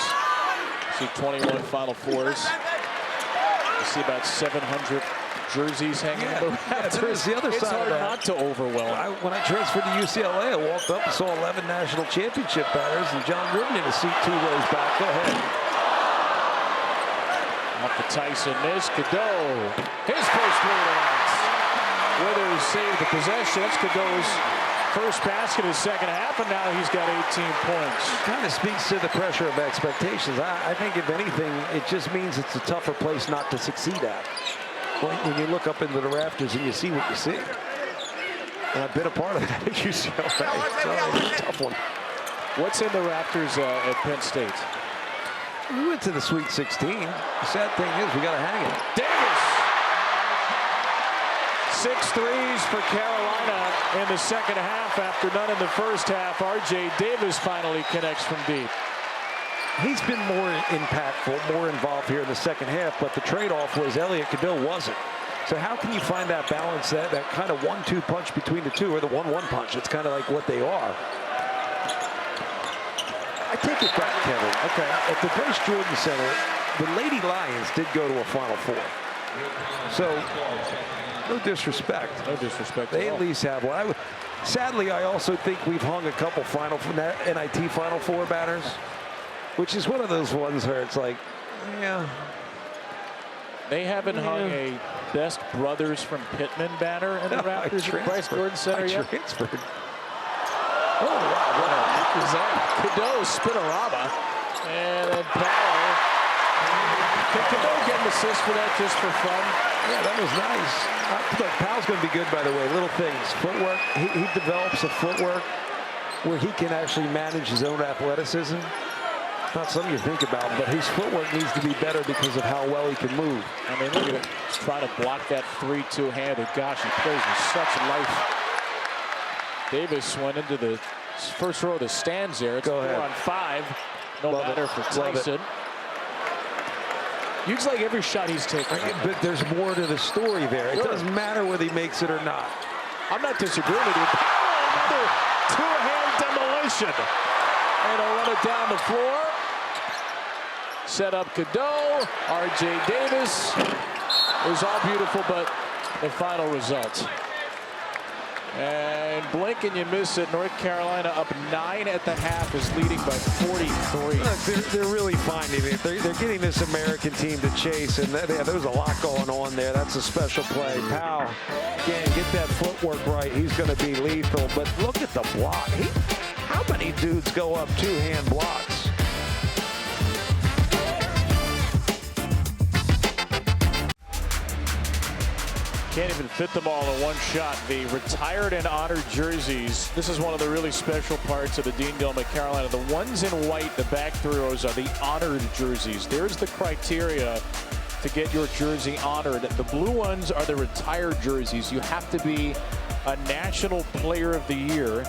You see 21 Final Fours. You see about 700 jerseys hanging in the rafters. The other it's side hard of that. not to overwhelm. When I transferred to UCLA, I walked up and saw 11 national championship banners, and John Wooden in a seat 2 rows back. Go ahead. Off the Tyson miss. Cadeau. His first win of the night. Withers saved the possession. That's Cadeau's first basket in the second half, and now he's got 18 points. Kind of speaks to the pressure of expectations. I think, if anything, it just means it's a tougher place not to succeed at. When you look up into the rafters and you see what you see. And I've been a part of that at UCLA. So it's a tough one. What's in the rafters at Penn State? We went to the Sweet 16. The sad thing is we got to hang it. Davis. 6 threes for Carolina in the second half after none in the first half. R.J. Davis finally connects from deep. He's been more impactful, more involved here in the second half, but the trade-off was Elliot Cadeau wasn't. So how can you find that balance, that kind of 1-2 punch between the two, or the 1-1 punch? It's kind of like what they are. I take it back, Kevin. Okay. At the Bryce Jordan Center, the Lady Lions did go to a Final Four. So, no disrespect. No disrespect. They at least have one. Sadly, I also think we've hung a couple NIT Final Four banners, which is one of those ones where it's like, yeah. They haven't hung a Best Brothers from Pittman banner in the rafters at Bryce Jordan Center yet. Transferred. Oh, wow, what a kick was that? Cadeau, spinorama, and then Powell. Can Cadeau get an assist for that just for fun? Yeah, that was nice. Look, Powell's going to be good, by the way. Little things. Footwork. He develops a footwork where he can actually manage his own athleticism. Not something you think about, but his footwork needs to be better because of how well he can move. I mean, look at it. He's trying to block that 3-2-handed. Gosh, he plays with such life. Davis went into the first row of the stands there. It's 4 on 5. No matter for Tyson. It's like every shot he's taking. But there's more to the story there. It doesn't matter whether he makes it or not. I'm not disagreeing with you. Another 2-hand demolition. And he'll run it down the floor. Set up Cadeau. R.J. Davis. It was all beautiful, but the final result. And blink and you miss it. North Carolina up 9 at the half is leading by 43. Look, they're really finding it. They're getting this American team to chase, and there's a lot going on there. That's a special play. Powell, again, get that footwork right. He's going to be lethal. But look at the block. How many dudes go up 2-hand blocks? Can't even fit them all in one shot. The retired and honored jerseys. This is one of the really special parts of the Dean Dome at Carolina. The ones in white, the back 3 rows, are the honored jerseys. There's the criteria to get your jersey honored. The blue ones are the retired jerseys. You have to be a National Player of the Year,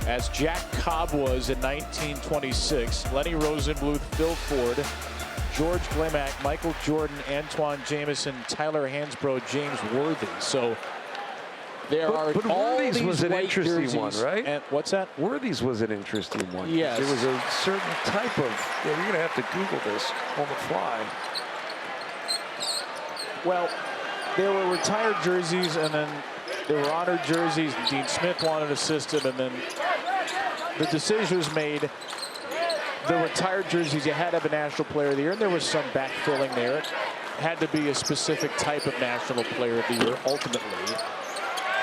as Jack Cobb was in 1926. Lenny Rosenbluth, Phil Ford, George Glimack, Michael Jordan, Antoine Jameson, Tyler Hansbrough, James Worthy. So there are but all Worthy's these was an white interesting jerseys. one, right? And what's that? Worthy's was an interesting one. Yes. There was a certain type of, you're going to have to Google this on the fly. Well, there were retired jerseys, and then there were honored jerseys. Dean Smith wanted a system, and then the decision was made. The retired jerseys, you had to have a National Player of the Year, and there was some backfilling there. It had to be a specific type of National Player of the Year, ultimately.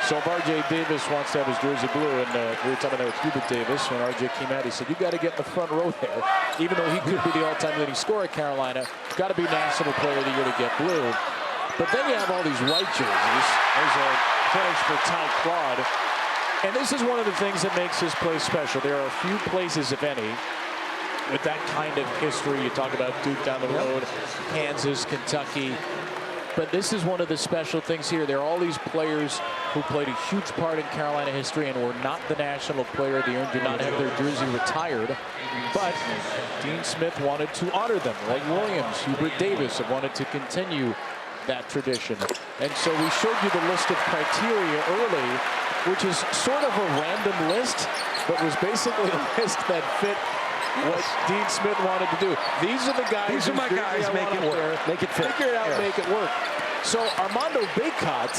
So if R.J. Davis wants to have his jersey blue, and we were talking there with Hubert Davis, when R.J. came out, he said, you got to get in the front row there. Even though he could be the all-time leading scorer at Carolina, got to be National Player of the Year to get blue. But then you have all these white jerseys. There's a finish for Ty Claude. And this is one of the things that makes this place special. There are a few places, if any, with that kind of history. You talk about Duke down the road, Kansas, Kentucky. But this is one of the special things here. There are all these players who played a huge part in Carolina history and were not the National Player of the Year and do not have their jersey retired. But Dean Smith wanted to honor them. Ray Williams, Hubert Davis have wanted to continue that tradition. And so we showed you the list of criteria early, which is sort of a random list, but was basically a list that fit what Dean Smith wanted to do. These are the guys. These are my guys. Make it work. Make it fit. Figure it out. Make it work. So Armando Bacot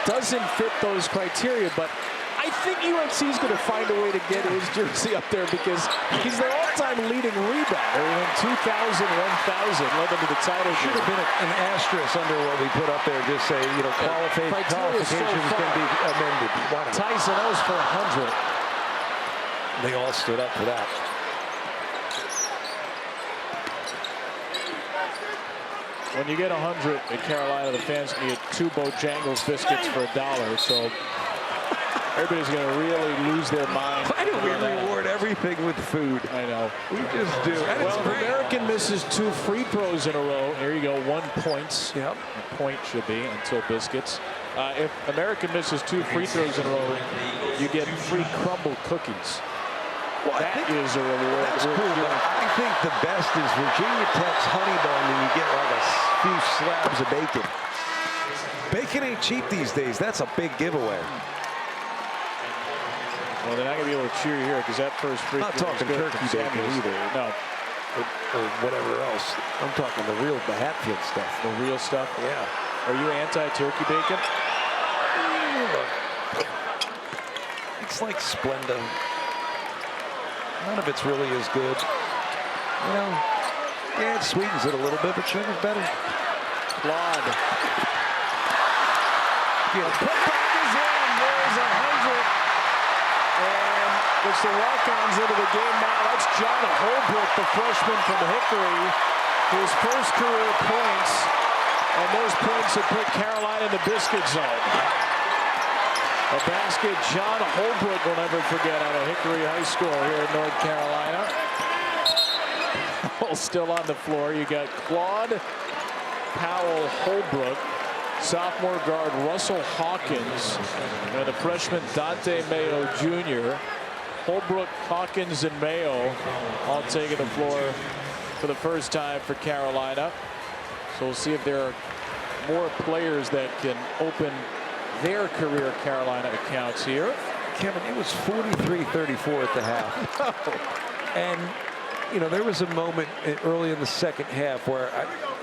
doesn't fit those criteria, but I think UNC is going to find a way to get his jersey up there because he's their all-time leading rebounder in 2000, 1000, led them to the title. Should have been an asterisk under what we put up there. Just say, you know, qualifications can be amended. Tyson Ellis for 100. They all stood up for that. When you get 100 at Carolina, the fans can get 2 Bojangles biscuits for $1. So everybody's going to really lose their mind. Why do we reward everything with food? I know. We just do. And well, if American misses 2 free throws in a row, here you go, 1 point. Yep. A point should be until biscuits. If American misses 2 free throws in a row, you get free crumble cookies. Well, that is a reward. That's cool, but I think the best is Virginia Tech's honey bun, and you get like a few slabs of bacon. Bacon ain't cheap these days. That's a big giveaway. Well, they're not going to be able to cheer you here because that first free throw. Not talking turkey bacon either. No. Or whatever else. I'm talking the Hatfield stuff. The real stuff? Yeah. Are you anti-turkey bacon? It's like Splenda. None of it's really as good. You know, yeah, it sweetens it a little bit, but sugar's better. Claude. Yeah. Putback is in. There's 100. And it's the walk-ons into the game now. That's John Holbrook, the freshman from Hickory. His first career points. And those points have put Carolina in the biscuit zone. A basket John Holbrook will never forget out of Hickory High School here in North Carolina. Still on the floor. You got Claude Powell Holbrook, sophomore guard Russell Hawkins, and the freshman Dante Mayo Jr. Holbrook, Hawkins, and Mayo all taking the floor for the first time for Carolina. So we'll see if there are more players that can open their career Carolina accounts here. Kevin, it was 43-34 at the half. And, you know, there was a moment early in the second half where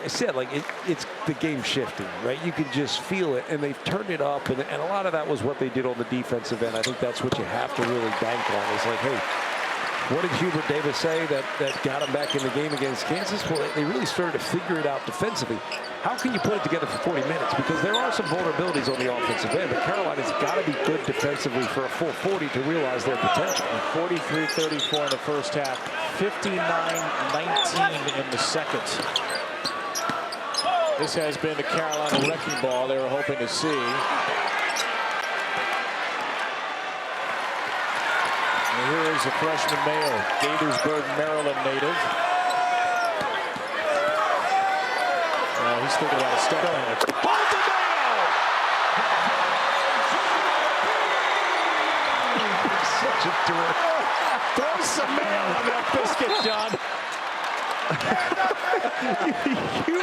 I said, like, it's the game shifting, right? You could just feel it, and they've turned it up, and a lot of that was what they did on the defensive end. I think that's what you have to really bank on. Is like, hey, what did Hubert Davis say that got him back in the game against Kansas? Well, they really started to figure it out defensively. How can you put it together for 40 minutes? Because there are some vulnerabilities on the offensive end, but Carolina's got to be good defensively for a full 40 to realize their potential. 43-34 in the first half, 59-19 in the second. This has been the Carolina wrecking ball they were hoping to see. And here is the freshman Mayo, Gaithersburg, Maryland native. He's thinking about a step on it. Hold the Mayo! Such a dork. Throw some mayo on that biscuit, John. you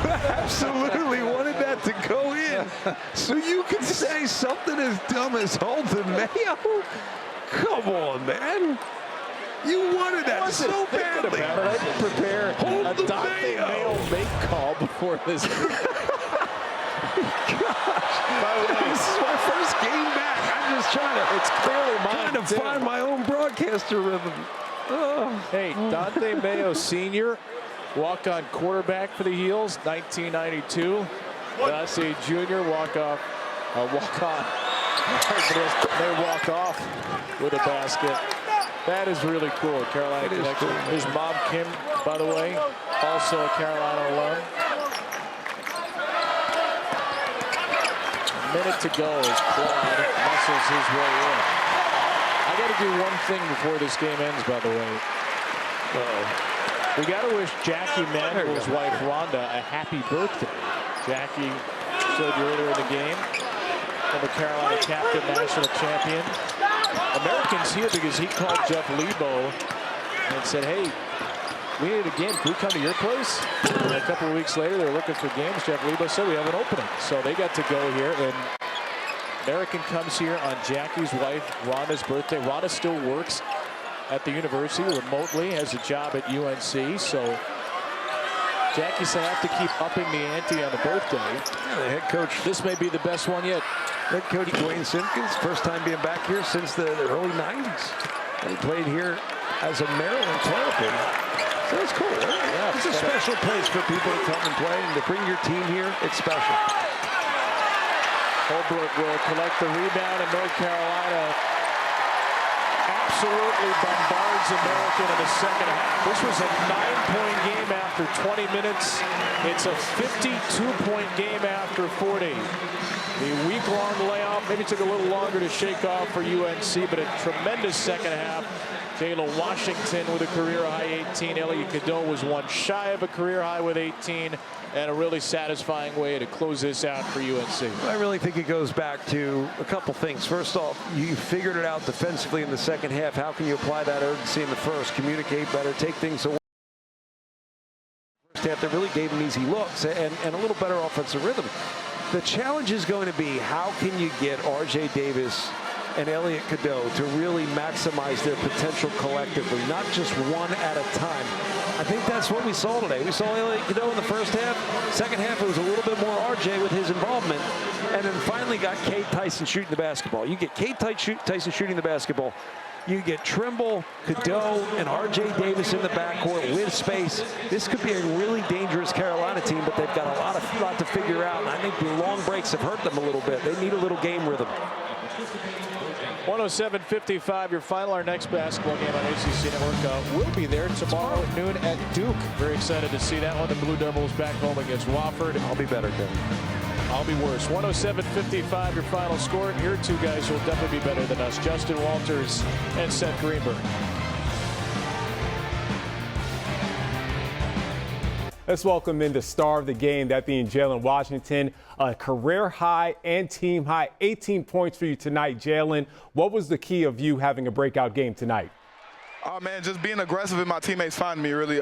absolutely wanted that to go in. So you can say something as dumb as hold the Mayo? Come on, man. You wanted that so badly. I didn't prepare hold a the Dante Mayo make call before this. Gosh. By the way, this is my first game back. I'm just it's clearly mine trying to find my own broadcaster rhythm. Oh. Hey, Dante Mayo Sr., walk-on quarterback for the Heels, 1992. Dante Jr., walk-on. They walk off with a basket. That is really cool. Carolina connection. Cool. His mom, Kim, by the way, also a Carolina alum. A minute to go as Claude muscles his way in. I got to do one thing before this game ends, by the way. We got to wish Jackie Mandle's wife, Rhonda, a happy birthday. Jackie showed you earlier in the game. Former Carolina captain, national champion. Americans here because he called Jeff Lebo and said, hey, we need a game. Can we come to your place? And a couple of weeks later, they're looking for games. Jeff Lebo said we have an opening. So they got to go here. And American comes here on Jackie's wife, Rhonda's birthday. Rhonda still works at the university remotely, has a job at UNC. So Jackie said I have to keep upping the ante on the birthday. Yeah, the head coach. This may be the best one yet. Head coach Dwayne Simpkins, first time being back here since the early 90s. And he played here as a Maryland Terrapin. So that's cool. Yeah, it's a special place for people to come and play, and to bring your team here, it's special. Holbrook will collect the rebound, and North Carolina absolutely bombards American in the second half. This was a 9-point game after 20 minutes. It's a 52-point game after 40. The week-long layoff maybe took a little longer to shake off for UNC, but a tremendous second half. Jalen Washington with a career-high 18. Elliot Cadeau was one shy of a career-high with 18, and a really satisfying way to close this out for UNC. I really think it goes back to a couple things. First off, you figured it out defensively in the second half. How can you apply that urgency in the first? Communicate better, take things away. First half that really gave them easy looks and a little better offensive rhythm. The challenge is going to be, how can you get R.J. Davis and Elliot Cadeau to really maximize their potential collectively, not just one at a time. I think that's what we saw today. We saw Elliot Cadeau in the first half. Second half, it was a little bit more RJ with his involvement. And then finally got Cade Tyson shooting the basketball. You get Cade Tyson shooting the basketball. You get Trimble, Cadeau, and R.J. Davis in the backcourt with space. This could be a really dangerous Carolina team, but they've got a lot to figure out. And I think the long breaks have hurt them a little bit. They need a little game rhythm. 107-55, your final. Our next basketball game on ACC Network will be there tomorrow at noon at Duke. Very excited to see that one. The Blue Devils back home against Wofford. I'll be better, Kevin. I'll be worse. 107-55, your final score. Your two guys will definitely be better than us, Justin Walters and Seth Greenberg. Let's welcome in the star of the game, that being Jalen Washington. A career high and team high, 18 points for you tonight, Jalen. What was the key of you having a breakout game tonight? Oh, man, just being aggressive and my teammates finding me, really.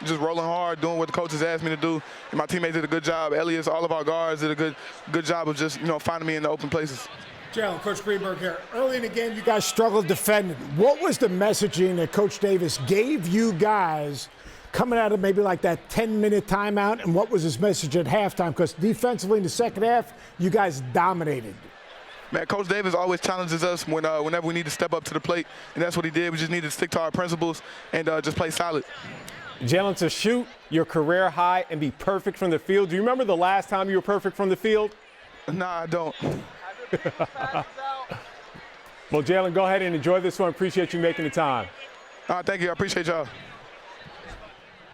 Just rolling hard, doing what the coaches asked me to do. And my teammates did a good job. Elias, all of our guards did a good job of just, finding me in the open places. Jalen, Coach Greenberg here. Early in the game, you guys struggled defending. What was the messaging that Coach Davis gave you guys coming out of maybe like that 10-minute timeout, and what was his message at halftime? Because defensively in the second half, you guys dominated. Man, Coach Davis always challenges us whenever we need to step up to the plate, and that's what he did. We just need to stick to our principles and just play solid. Jalen, to shoot your career high and be perfect from the field. Do you remember the last time you were perfect from the field? Nah, I don't. Well, Jalen, go ahead and enjoy this one. Appreciate you making the time. Thank you. I appreciate y'all.